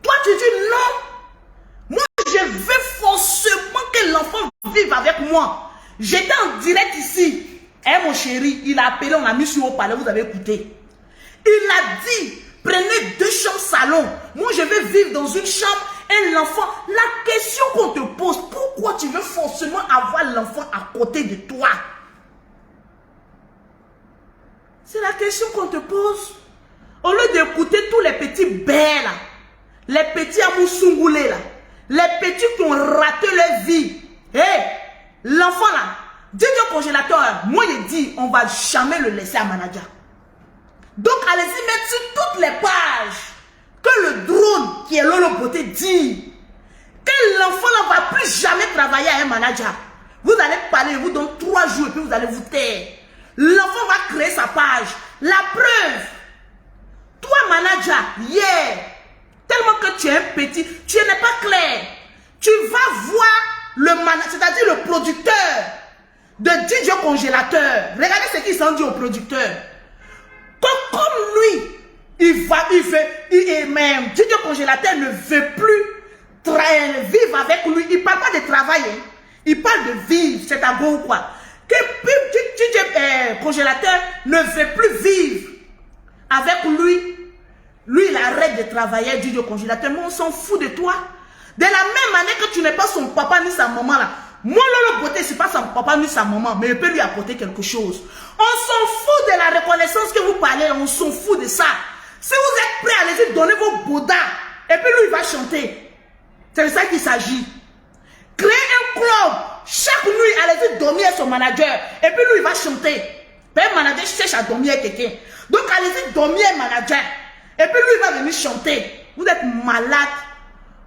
Toi, tu dis non. Moi, je veux forcément que l'enfant vive avec moi. J'étais en direct ici. Eh mon chéri, il a appelé, on a mis sur haut palais, vous avez écouté. Il a dit, prenez 2 chambres salon. Moi, je vais vivre dans une chambre et l'enfant. La question qu'on te pose, pourquoi tu veux forcément avoir l'enfant à côté de toi? C'est la question qu'on te pose. Au lieu d'écouter tous les petits bêtes là, les petits amoussoungoulés là, les petits qui ont raté leur vie. Hé, l'enfant là, DJ Congélateur, moi je dis, on ne va jamais le laisser à manager. Donc allez-y mettre sur toutes les pages que le drone qui est Lolo Beauté dit que l'enfant ne va plus jamais travailler à un manager. Vous allez parler, vous donne 3 jours et puis vous allez vous taire. L'enfant va créer sa page. La preuve, toi manager, hier, tellement que tu es un petit, tu n'es pas clair. Tu vas voir le manager, c'est-à-dire le producteur de DJ Congélateur. Regardez ce qu'il s'en dit au producteur. Comme lui, même DJ Congélateur ne veut plus vivre avec lui. Il ne parle pas de travail. Hein. Il parle de vivre. C'est à go ou quoi. Que DJ Congélateur ne veut plus vivre avec lui. Lui, il arrête de travailler, DJ Congélateur. Mais on s'en fout de toi. De la même manière que tu n'es pas son papa ni sa maman là. Moi, Lolo Beauté, ce n'est pas son papa ni sa maman, mais il peut lui apporter quelque chose. On s'en fout de la reconnaissance que vous parlez, on s'en fout de ça. Si vous êtes prêts, allez-y, donnez vos bouddhas. Et puis lui, il va chanter. C'est de ça qu'il s'agit. Créez un club. Chaque nuit, allez-y, dormir son manager. Et puis lui, il va chanter. Un manager cherche à dormir avec quelqu'un. Donc, allez-y, dormir un manager. Et puis lui, il va venir chanter. Vous êtes malade.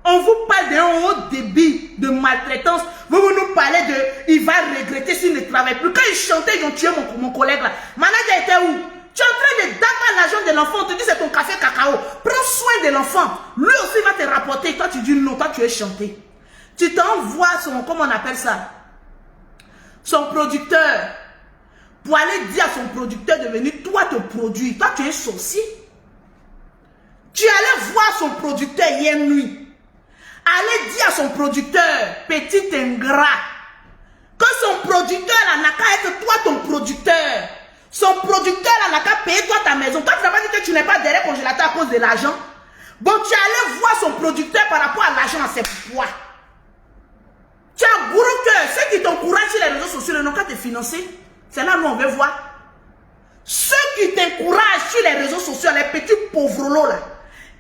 On vous parle d'un haut débit de maltraitance. Vous nous parlez de il va regretter s'il ne travaille plus. Quand il chantait, ils ont tué mon collègue là. Manager était où? Tu es en train de d'abattre l'argent de l'enfant. On te dit c'est ton café cacao. Prends soin de l'enfant. Lui aussi va te rapporter. Toi tu dis non, toi tu es chanté. Tu t'envoies son, comment on appelle ça? Son producteur. Pour aller dire à son producteur de venir, toi te produire. Toi tu es un sorcier. Tu allais voir son producteur hier nuit. Allez dire à son producteur, petit ingrat, que son producteur là n'a qu'à être toi ton producteur. Son producteur là n'a qu'à payer toi ta maison. Toi tu n'as pas dit que tu n'es pas derrière le congélateur à cause de l'argent. Bon, tu allais voir son producteur par rapport à l'argent à ses poids. Tu as gros cœur. Ceux qui t'encouragent sur les réseaux sociaux, ils n'ont qu'à te financer. C'est là où on veut voir. Ceux qui t'encouragent sur les réseaux sociaux, les petits pauvres là,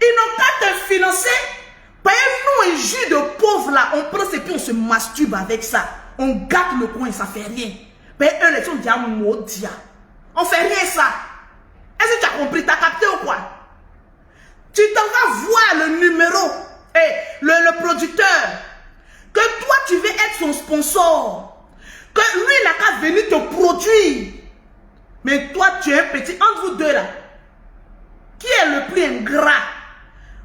ils n'ont qu'à te financer. Payez-nous un jus de pauvre là. On prend et puis on se masturbe avec ça. On gâte le coin, ça fait rien. Mais eux, les gens disent maudits. On fait rien ça. Est-ce que tu as compris? Tu as capté ou quoi? Tu t'en vas voir le numéro et le producteur. Que toi, tu veux être son sponsor. Que lui, il n'a qu'à venir te produire. Mais toi, tu es un petit. Entre vous deux là, qui est le plus ingrat?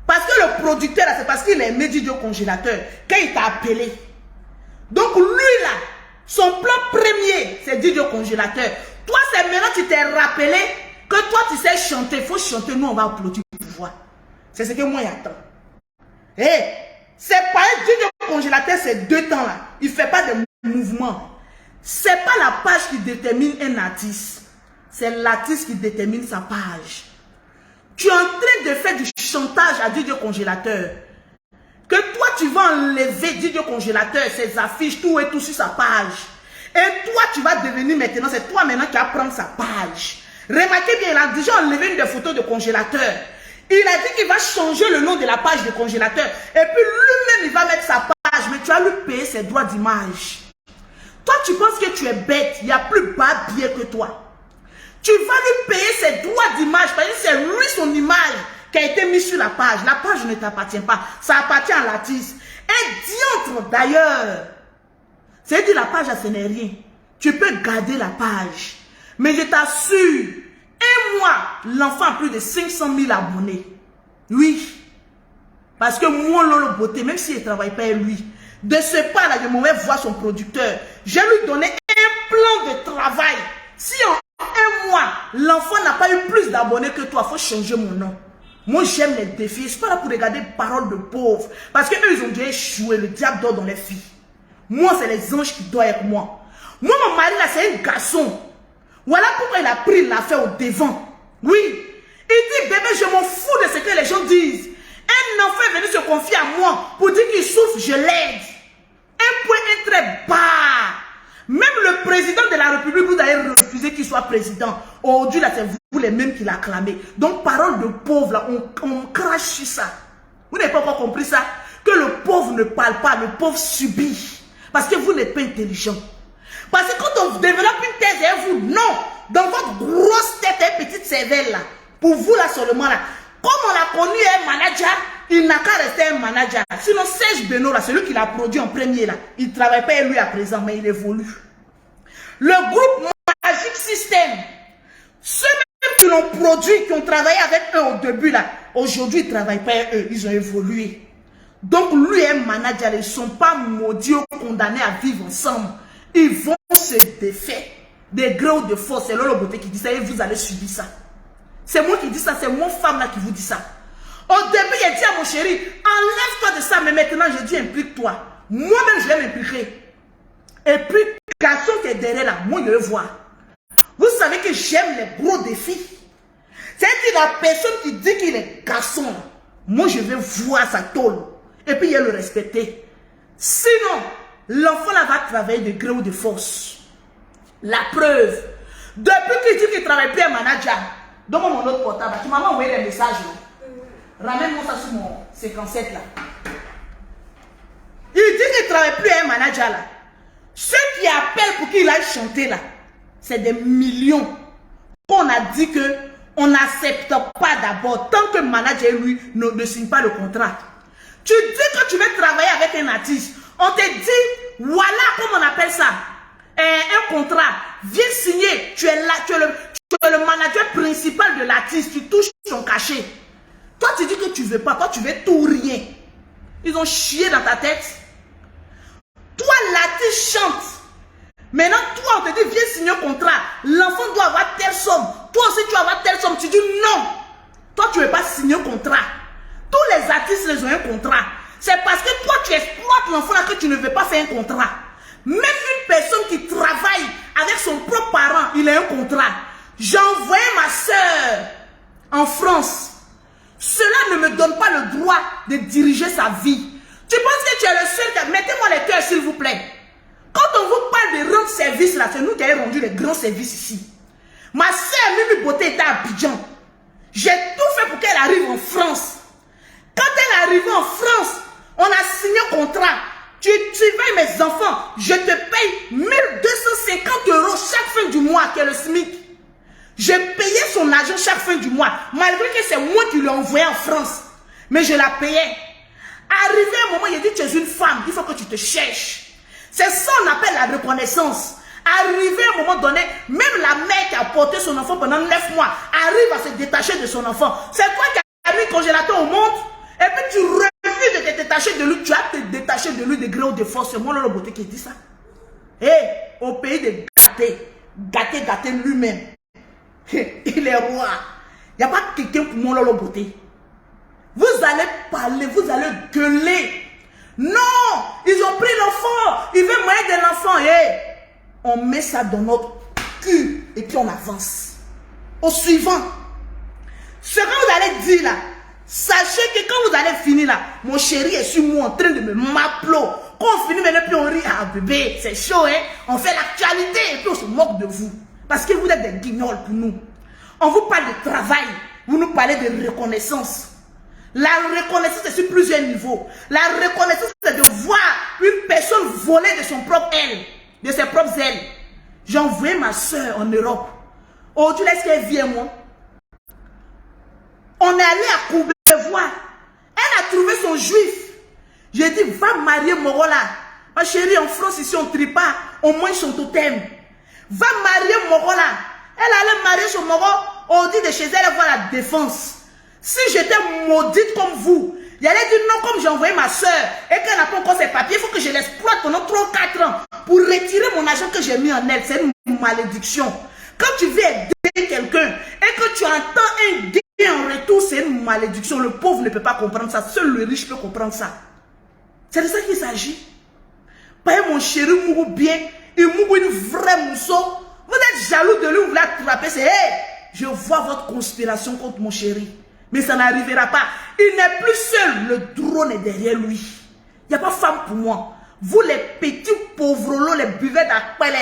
Parce que le producteur là, c'est parce qu'il est médié au congélateur. Quand il t'a appelé. Donc lui là, son plan premier, c'est dit au congélateur. Toi, c'est maintenant que tu t'es rappelé que toi, tu sais chanter. Il faut chanter, nous, on va applaudir pour voir. C'est ce que moi, j'attends. Hé, c'est pas un Dieu congélateur ces 2 temps là. Il ne fait pas de mouvement. C'est pas la page qui détermine un artiste. C'est l'artiste qui détermine sa page. Tu es en train de faire du chantage à Dieu congélateur. Que toi, tu vas enlever Dieu congélateur, ses affiches, tout et tout sur sa page. Et toi, tu vas devenir maintenant, c'est toi maintenant qui vas prendre sa page. Remarquez bien, il a déjà enlevé une des photos de congélateur. Il a dit qu'il va changer le nom de la page de congélateur. Et puis lui-même, il va mettre sa page. Mais tu vas lui payer ses droits d'image. Toi, tu penses que tu es bête. Il n'y a plus bas billet que toi. Tu vas lui payer ses droits d'image. Parce que c'est lui son image qui a été mise sur la page. La page ne t'appartient pas. Ça appartient à l'artiste. Un diantre d'ailleurs. C'est-à-dire la page, ce n'est rien. Tu peux garder la page. Mais je t'assure, un mois, l'enfant a plus de 500 000 abonnés. Oui. Parce que moi, Lolo Beauté, même s'il ne travaille pas lui, de ce pas là, je m'en vais voir son producteur. Je lui donné un plan de travail. Si en un mois, l'enfant n'a pas eu plus d'abonnés que toi, il faut changer mon nom. Moi, j'aime les défis. Je ne suis pas là pour regarder paroles de pauvres. Parce qu'eux, ils ont déjà échoué. Le diable dort dans les filles. Moi, c'est les anges qui dorment avec moi. Moi, mon mari, là, c'est un garçon. Voilà pourquoi il a pris l'affaire au devant. Oui. Il dit, bébé, je m'en fous de ce que les gens disent. Un enfant est venu se confier à moi pour dire qu'il souffre, je l'aide. Un point est très bas. Même le président de la République, vous avez refusé qu'il soit président. Aujourd'hui, là, c'est vous les mêmes qui l'acclamez. Donc, parole de pauvre, là, on crache sur ça. Vous n'avez pas encore compris ça? Que le pauvre ne parle pas, le pauvre subit. Parce que vous n'êtes pas intelligent. Parce que quand on développe une thèse et vous, non, dans votre grosse tête et petite cervelle là, pour vous là seulement là, comme on a connu un manager, il n'a qu'à rester un manager. Sinon Serge Beno là, celui qui l'a produit en premier là, il ne travaille pas lui à présent, mais il évolue. Le groupe Magic System, ceux qui l'ont produit, qui ont travaillé avec eux au début là, aujourd'hui ils ne travaillent pas eux, ils ont évolué. Donc lui est un manager, ils ne sont pas maudits ou condamnés à vivre ensemble. Ils vont se défaire. Des gré ou de force, c'est Lolo Beauté qui dit ça et vous allez subir ça. C'est moi qui dis ça, c'est mon femme là qui vous dit ça. Au début, il a dit à mon chéri, enlève-toi de ça, mais maintenant je dis implique-toi. Moi-même, je vais m'impliquer. Et puis, garçon qui est derrière là, moi je vais voir. Vous savez que j'aime les gros défis. C'est-à-dire la personne qui dit qu'il est garçon, moi je vais voir sa tôle. Et puis il va le respecter. Sinon, l'enfant là va travailler de gré ou de force. La preuve. Depuis qu'il dit qu'il ne travaille plus un manager, donne-moi mon autre portable. Tu m'as envoyé des messages. Ramène-moi ça sur mon 57 là. Il dit qu'il ne travaille plus un manager là. Ceux qui appellent pour qu'il aille chanter là, c'est des millions. On a dit que on n'accepte pas d'abord tant que le manager lui ne signe pas le contrat. Tu dis que tu veux travailler avec un artiste. On te dit, voilà comment on appelle ça. Un contrat. Viens signer. Tu es là, tu es le manager principal de l'artiste. Tu touches son cachet. Toi, tu dis que tu ne veux pas. Toi, tu veux tout rien. Ils ont chié dans ta tête. Toi, l'artiste chante. Maintenant, toi, on te dit, viens signer un contrat. L'enfant doit avoir telle somme. Toi aussi, tu dois avoir telle somme. Tu dis non. Toi, tu ne veux pas signer un contrat. Tous les artistes, ils ont un contrat. C'est parce que toi, tu exploites l'enfant là que tu ne veux pas faire un contrat. Même une personne qui travaille avec son propre parent, il a un contrat. J'ai envoyé ma soeur en France. Cela ne me donne pas le droit de diriger sa vie. Tu penses que tu es le seul? Mettez-moi les cœurs, s'il vous plaît. Quand on vous parle de rendre service, là, c'est nous qui avons rendu les grands services ici. Ma soeur Mimi Beauté était à Abidjan. J'ai tout fait pour qu'elle arrive en France. Quand elle est arrivée en France, on a signé un contrat. Tu surveilles mes enfants, je te paye 1250 € chaque fin du mois, qui est le SMIC. J'ai payé son argent chaque fin du mois, malgré que c'est moi qui l'ai envoyé en France. Mais je la payais. Arrivé un moment, il a dit, tu es une femme, il faut que tu te cherches. C'est ça qu'on appelle la reconnaissance. Arrivé à un moment donné, même la mère qui a porté son enfant pendant 9 mois, arrive à se détacher de son enfant. C'est toi qui as mis le congélateur au monde, et puis tu refuses de te détacher de lui, tu as te détaché de lui de gré ou de force. C'est moi, Lolo Beauté, qui dit ça. Et au pays de gâté lui-même. Il est roi. Il n'y a pas quelqu'un pour moi, Lolo Beauté. Vous allez parler, vous allez gueuler. Non, ils ont pris l'enfant. Ils veulent moyen de l'enfant. Hey, on met ça dans notre cul et puis on avance. Au suivant. Ce que vous allez dire là, sachez que quand vous allez finir là, mon chéri est sur moi en train de me m'applaudir. Quand on finit maintenant, puis on rit. Ah bébé, c'est chaud, hein. On fait l'actualité et puis on se moque de vous. Parce que vous êtes des guignols pour nous. On vous parle de travail. Vous nous parlez de reconnaissance. La reconnaissance est sur plusieurs niveaux. La reconnaissance, c'est de voir une personne voler de son propre aile, de ses propres ailes. J'ai envoyé ma soeur en Europe. Aujourd'hui, est-ce qu'elle vient, moi? On est allé à Courbevoie. Elle a trouvé son juif. J'ai dit, va marier Morola. Ma chérie, en France, ici, on ne trie pas. On mange son totem. Va marier Morola. Elle allait marier son Moro. On dit de chez elle, elle voit la défense. Si j'étais maudite comme vous, il allait dire non, comme j'ai envoyé ma soeur et qu'elle n'a pas encore ses papiers, il faut que je l'exploite pendant 3 ou 4 ans pour retirer mon argent que j'ai mis en elle. C'est une malédiction. Quand tu veux aider quelqu'un et que tu entends un gain en retour, c'est une malédiction. Le pauvre ne peut pas comprendre ça. Seul le riche peut comprendre ça. C'est de ça qu'il s'agit. Pas mon chéri mourou bien, il mourou une vraie mousseau. Vous êtes jaloux de lui, vous voulez attraper. C'est hey, je vois votre conspiration contre mon chéri. Mais ça n'arrivera pas. Il n'est plus seul. Le drone est derrière lui. Il n'y a pas femme pour moi. Vous les petits pauvres, les buvets d'appel,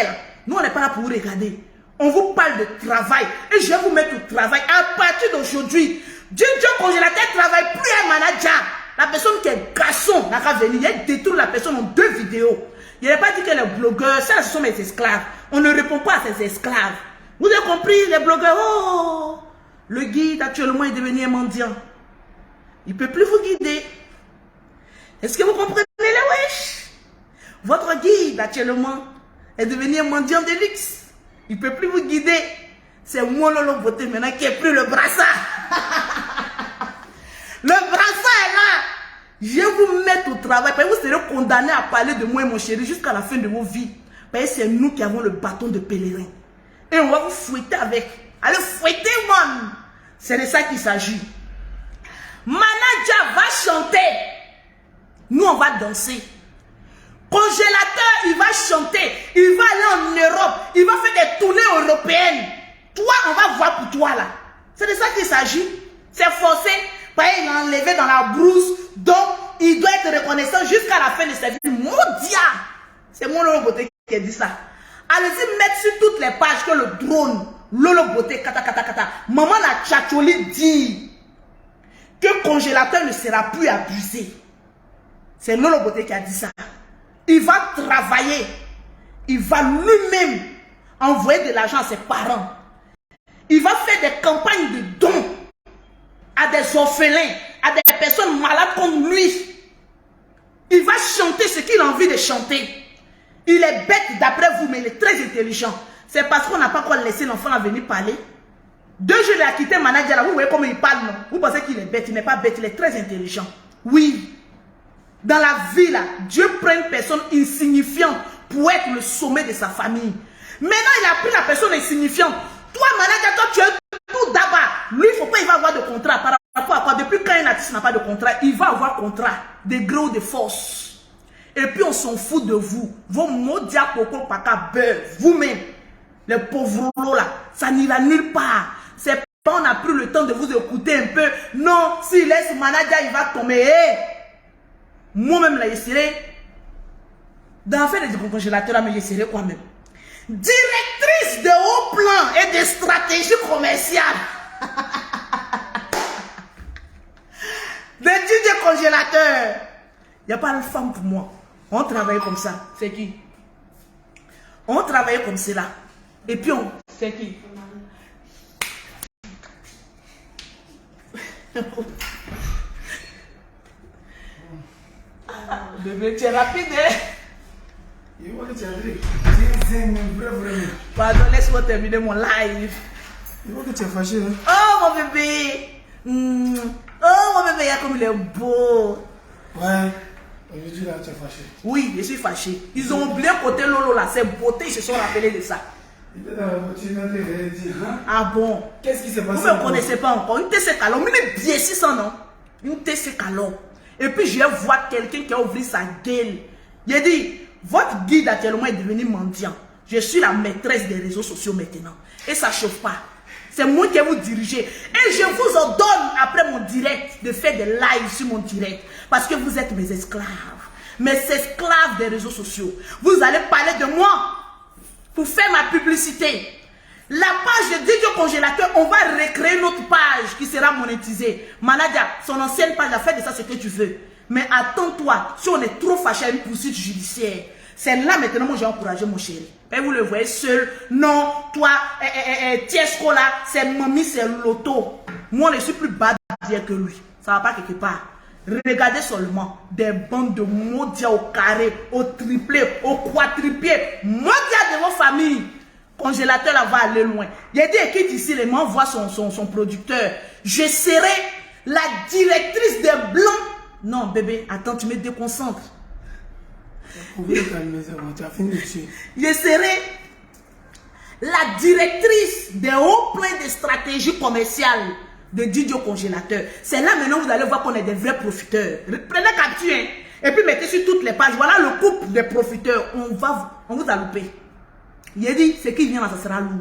nous on n'est pas là pour vous regarder. On vous parle de travail. Et je vais vous mettre au travail. À partir d'aujourd'hui, Dieu congélateur ne travaille plus un manager. La personne qui est garçon n'a qu'à venir. Il détruit la personne en 2 vidéos. Il n'a pas dit que les blogueurs, ça ce sont mes esclaves. On ne répond pas à ces esclaves. Vous avez compris, les blogueurs, oh, le guide actuellement est devenu un mendiant. Il ne peut plus vous guider. Est-ce que vous comprenez les wesh? Votre guide actuellement est devenu un mendiant de luxe. Il ne peut plus vous guider. C'est moi Lolo Beauté maintenant qui n'ai plus le brassard. Le brassard est là. Je vais vous mettre au travail. Parce que vous serez condamnés à parler de moi et mon chéri jusqu'à la fin de vos vies. Parce que c'est nous qui avons le bâton de pèlerin. Et on va vous fouetter avec. Allez fouetter, man. C'est de ça qu'il s'agit. Manager va chanter. Nous, on va danser. Congélateur, il va chanter. Il va aller en Europe. Il va faire des tournées européennes. Toi, on va voir pour toi, là. C'est de ça qu'il s'agit. C'est forcé. Il est enlevé dans la brousse. Donc, il doit être reconnaissant jusqu'à la fin de sa vie. Mondial. C'est mon Lolo Beauté qui a dit ça. Allez-y mettre sur toutes les pages que le drone, Lolo Beauté, kata. Maman la Tchatcholi dit que congélateur ne sera plus abusé. C'est Lolo Beauté qui a dit ça. Il va travailler. Il va lui-même envoyer de l'argent à ses parents. Il va faire des campagnes de dons à des orphelins, à des personnes malades comme lui. Il va chanter ce qu'il a envie de chanter. Il est bête d'après vous, mais il est très intelligent. C'est parce qu'on n'a pas encore laissé l'enfant venir parler. 2 jours, il a quitté le manager là. Vous voyez comment il parle, non? Vous pensez qu'il est bête? Il n'est pas bête, il est très intelligent. Oui. Dans la vie là, Dieu prend une personne insignifiante pour être le sommet de sa famille. Maintenant, il a pris la personne insignifiante. Toi, manager, toi, tu es tout d'abord. Lui, il ne faut pas y avoir de contrat par rapport à quoi? depuis quand un artiste n'a pas de contrat, il va avoir contrat, de gré ou de force. Et puis on s'en fout de vous. Vos mots diapoko paka beurre, vous-même, les pauvres là, ça n'ira nulle part. C'est pas on a pris le temps de vous écouter un peu. Non, s'il laisse manager, il va tomber. Moi-même là, je serai dans faire des congélateurs, mais je serai quoi même? Directrice de haut plan et de stratégie commerciale. De DJ congélateur. Il n'y a pas de femme pour moi. On travaille comme ça. C'est qui? On travaille comme cela. Et puis on... C'est qui? Bébé, tu es rapide, hein? Pardon, laisse-moi terminer mon live. Je vois que tu es fâché. Hein? Oh, mon bébé. Oh, mon bébé, comme il est beau. Ouais. Aujourd'hui, là, tu es fâché. Oui, je suis fâché. Ils ont oublié côté Lolo, là. C'est beauté, ils se sont rappelés de ça. Il était dans la voiture, il dit, hein? Ah bon? Qu'est-ce qui s'est passé? Vous ne me connaissez pas encore. Une TC Calon. Mais bien 600, non? Une TC Calon. Et puis, je vois quelqu'un qui a ouvert sa gueule. Il a dit, votre guide actuellement est devenu mendiant. Je suis la maîtresse des réseaux sociaux maintenant. Et ça ne chauffe pas. C'est moi qui vais vous diriger. Et je vous ordonne, après mon direct, de faire des lives sur mon direct. Parce que vous êtes mes esclaves. Mes esclaves des réseaux sociaux. Vous allez parler de moi pour faire ma publicité. La page de DJ Congélateur, on va recréer notre page qui sera monétisée. Manadia, son ancienne page a fait de ça ce que tu veux. Mais attends-toi, si on est trop fâché à une poursuite judiciaire, c'est là maintenant que j'ai encouragé mon chéri. Et vous le voyez seul. Non, toi, Tiesco là, c'est Mamie, c'est Loto. Moi, je suis plus bad que lui. Ça va pas quelque part. Regardez seulement des bandes de maudits au carré, au triplé, au quadruplé. Maudits de vos familles. Congélateur là va aller loin. Il y a des équipes ici, les m'envoie son producteur. Je serai la directrice des blancs. Non, bébé, attends, tu me déconcentres. Tu as fini de tuer. Je serai la directrice des hauts plans de stratégie commerciale de DJ Congélateur. C'est là maintenant vous allez voir qu'on est des vrais profiteurs. Prenez capture hein, et puis mettez sur toutes les pages. Voilà le couple des profiteurs. On vous a loupé. Il a dit, ce qui vient là, ça sera lourd.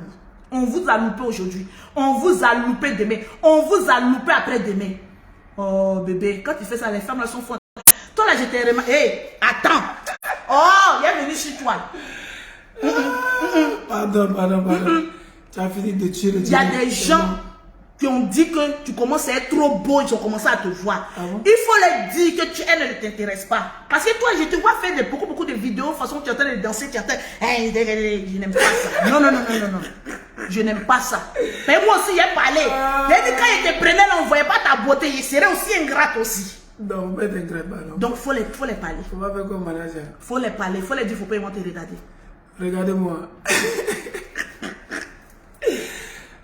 On vous a loupé aujourd'hui. On vous a loupé demain. On vous a loupé après-demain. Oh bébé, quand tu fais ça, les femmes là sont fortes. Toi là, j'étais vraiment... Hé, attends. Oh, il est venu sur toi. Pardon. Tu as fini de tuer le Il y a des gens qui ont dit que tu commences à être trop beau, ils ont commencé à te voir. Ah bon? Il faut leur dire que elle ne t'intéresse pas. Parce que toi, je te vois faire beaucoup de vidéos, de façon tu es en train de danser, tu es en train... Hey, je n'aime pas ça. Non. Je n'aime pas ça. Mais moi aussi, j'ai parlé. J'ai dit quand il te prenait, là, on ne voyait pas ta beauté. Il serait aussi ingrate aussi. Non, mais t'inquiète pas. Donc, il faut les parler. On va faire comme manager. Il faut les parler. Il faut les dire, il ne faut pas ils te regarder. Regardez-moi.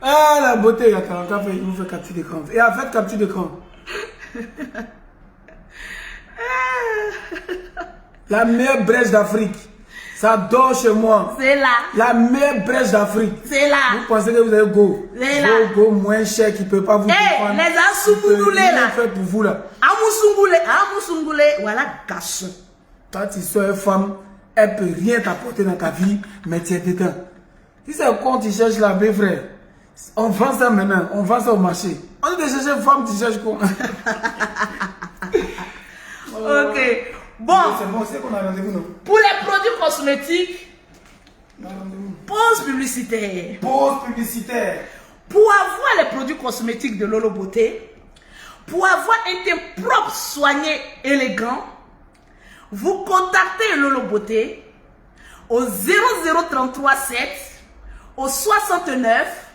Ah, la beauté, attends, il vous fait capture d'écran. Et en fait, capture d'écran. La meilleure brèche d'Afrique. Ça dort chez moi. C'est là. La meilleure brèche d'Afrique. C'est là. Vous pensez que vous avez go. C'est là. Go moins cher qui ne peut pas vous défendre. Les Asumounoulé là. Fait pour vous là. Amoussoungoulé. Voilà, garçon. Quand tu sois une femme, elle ne peut rien t'apporter dans ta vie, mais tu es dedans. Si c'est quoi tu cherches là, mes frères, on vend ça maintenant, on vend ça au marché. On dit de chercher une femme, tu cherches quoi? Ok. Bon. C'est bon, c'est qu'on a rendez-vous, non? Pour les produits cosmétiques, pause publicitaire. Pause publicitaire. Pour avoir les produits cosmétiques de Lolo Beauté, pour avoir un teint propre, soigné, élégant, vous contactez Lolo Beauté au 00337, au 69,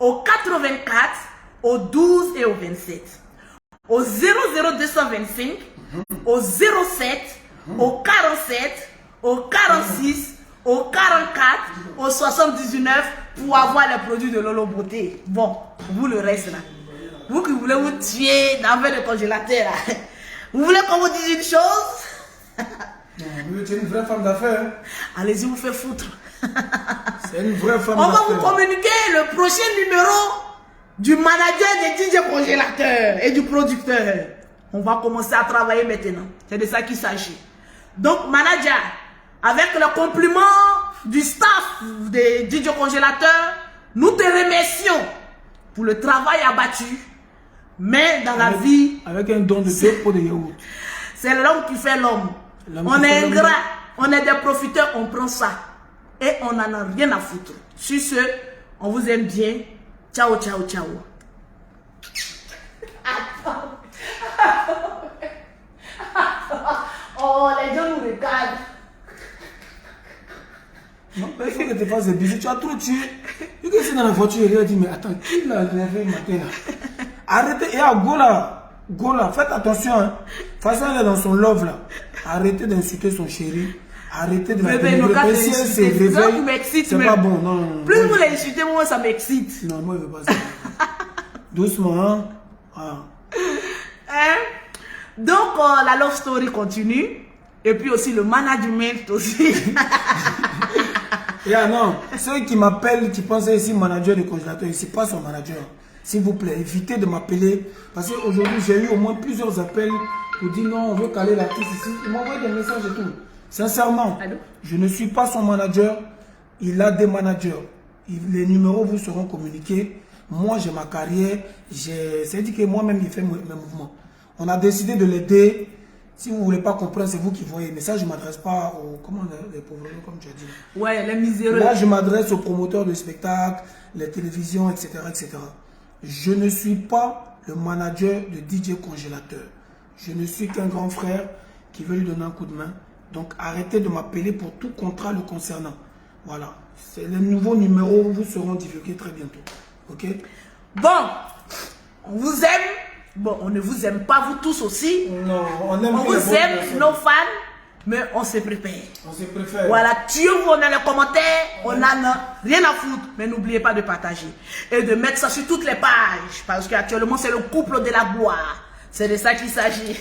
au 84, au 12 et au 27. Au 00225, au 07, au 47, au 46, au 44, au 79 pour avoir les produits de Lolo Beauté. Bon, vous le reste là. Vous qui voulez vous tuer dans le congélateur là. Vous voulez qu'on vous dise une chose? Non, tu es une vraie femme d'affaires. Allez-y, vous faites foutre. C'est une vraie femme On d'affaires. va vous communiquer le prochain numéro du manager des DJ congélateurs et du producteur. On va commencer à travailler maintenant. C'est de ça qu'il s'agit. Donc, manager, avec le compliment du staff des DJ congélateurs, nous te remercions pour le travail abattu. Mais dans la vie... Avec un don de 2 pots de yaourt. C'est l'homme qui fait l'homme. On est ingrat, on est des profiteurs, on prend ça. Et on n'en a rien à foutre. Sur ce, on vous aime bien. Ciao, ciao, ciao. Oh, les gens nous regardent. Non, mais il faut que tu fasses des bisous. Tu as trop tué. Tu es dans la voiture et il a dit, mais attends, qui l'a réveillé matin là? Arrêtez, et à Gola, faites attention. Hein. De toute façon, elle est dans son love là. Arrêtez d'insulter son chéri. Arrêtez de la pénétrer. Si elle se réveille, c'est pas bon. Non, non, plus vous l'insultez, moi ça m'excite. Non, moi je veux pas ça. Doucement, hein. Ah. Hein? Donc, la love story continue. Et puis aussi le management aussi. Yeah, non, ceux qui m'appellent, qui pensent ici manager de congélateur, ici pas son manager. S'il vous plaît, évitez de m'appeler. Parce qu'aujourd'hui, j'ai eu au moins plusieurs appels pour dire non, on veut caler l'artiste ici. Ils m'envoient des messages et tout. Sincèrement, allô? Je ne suis pas son manager. Il a des managers. Les numéros vous seront communiqués. Moi, j'ai ma carrière. C'est dit que moi-même, il fait mes mouvements. On a décidé de l'aider. Si vous ne voulez pas comprendre, c'est vous qui voyez. Mais ça, je ne m'adresse pas aux comment, les pauvres, comme tu as dit. Ouais, les miséreux. Là, je m'adresse aux promoteurs de spectacles, les télévisions, etc., etc. Je ne suis pas le manager de DJ Congélateur. Je ne suis qu'un grand frère qui veut lui donner un coup de main. Donc, arrêtez de m'appeler pour tout contrat le concernant. Voilà. Les nouveaux numéros vous seront divulgués très bientôt. OK? Bon, on vous aime. Bon, on ne vous aime pas, vous tous aussi. Non, on aime on vous aime, nos fans, mais on se prépare. On se préfère. Voilà, tuez-vous dans les commentaires, on n'en a rien à foutre. Mais n'oubliez pas de partager et de mettre ça sur toutes les pages. Parce qu'actuellement, c'est le couple de la gloire. C'est de ça qu'il s'agit.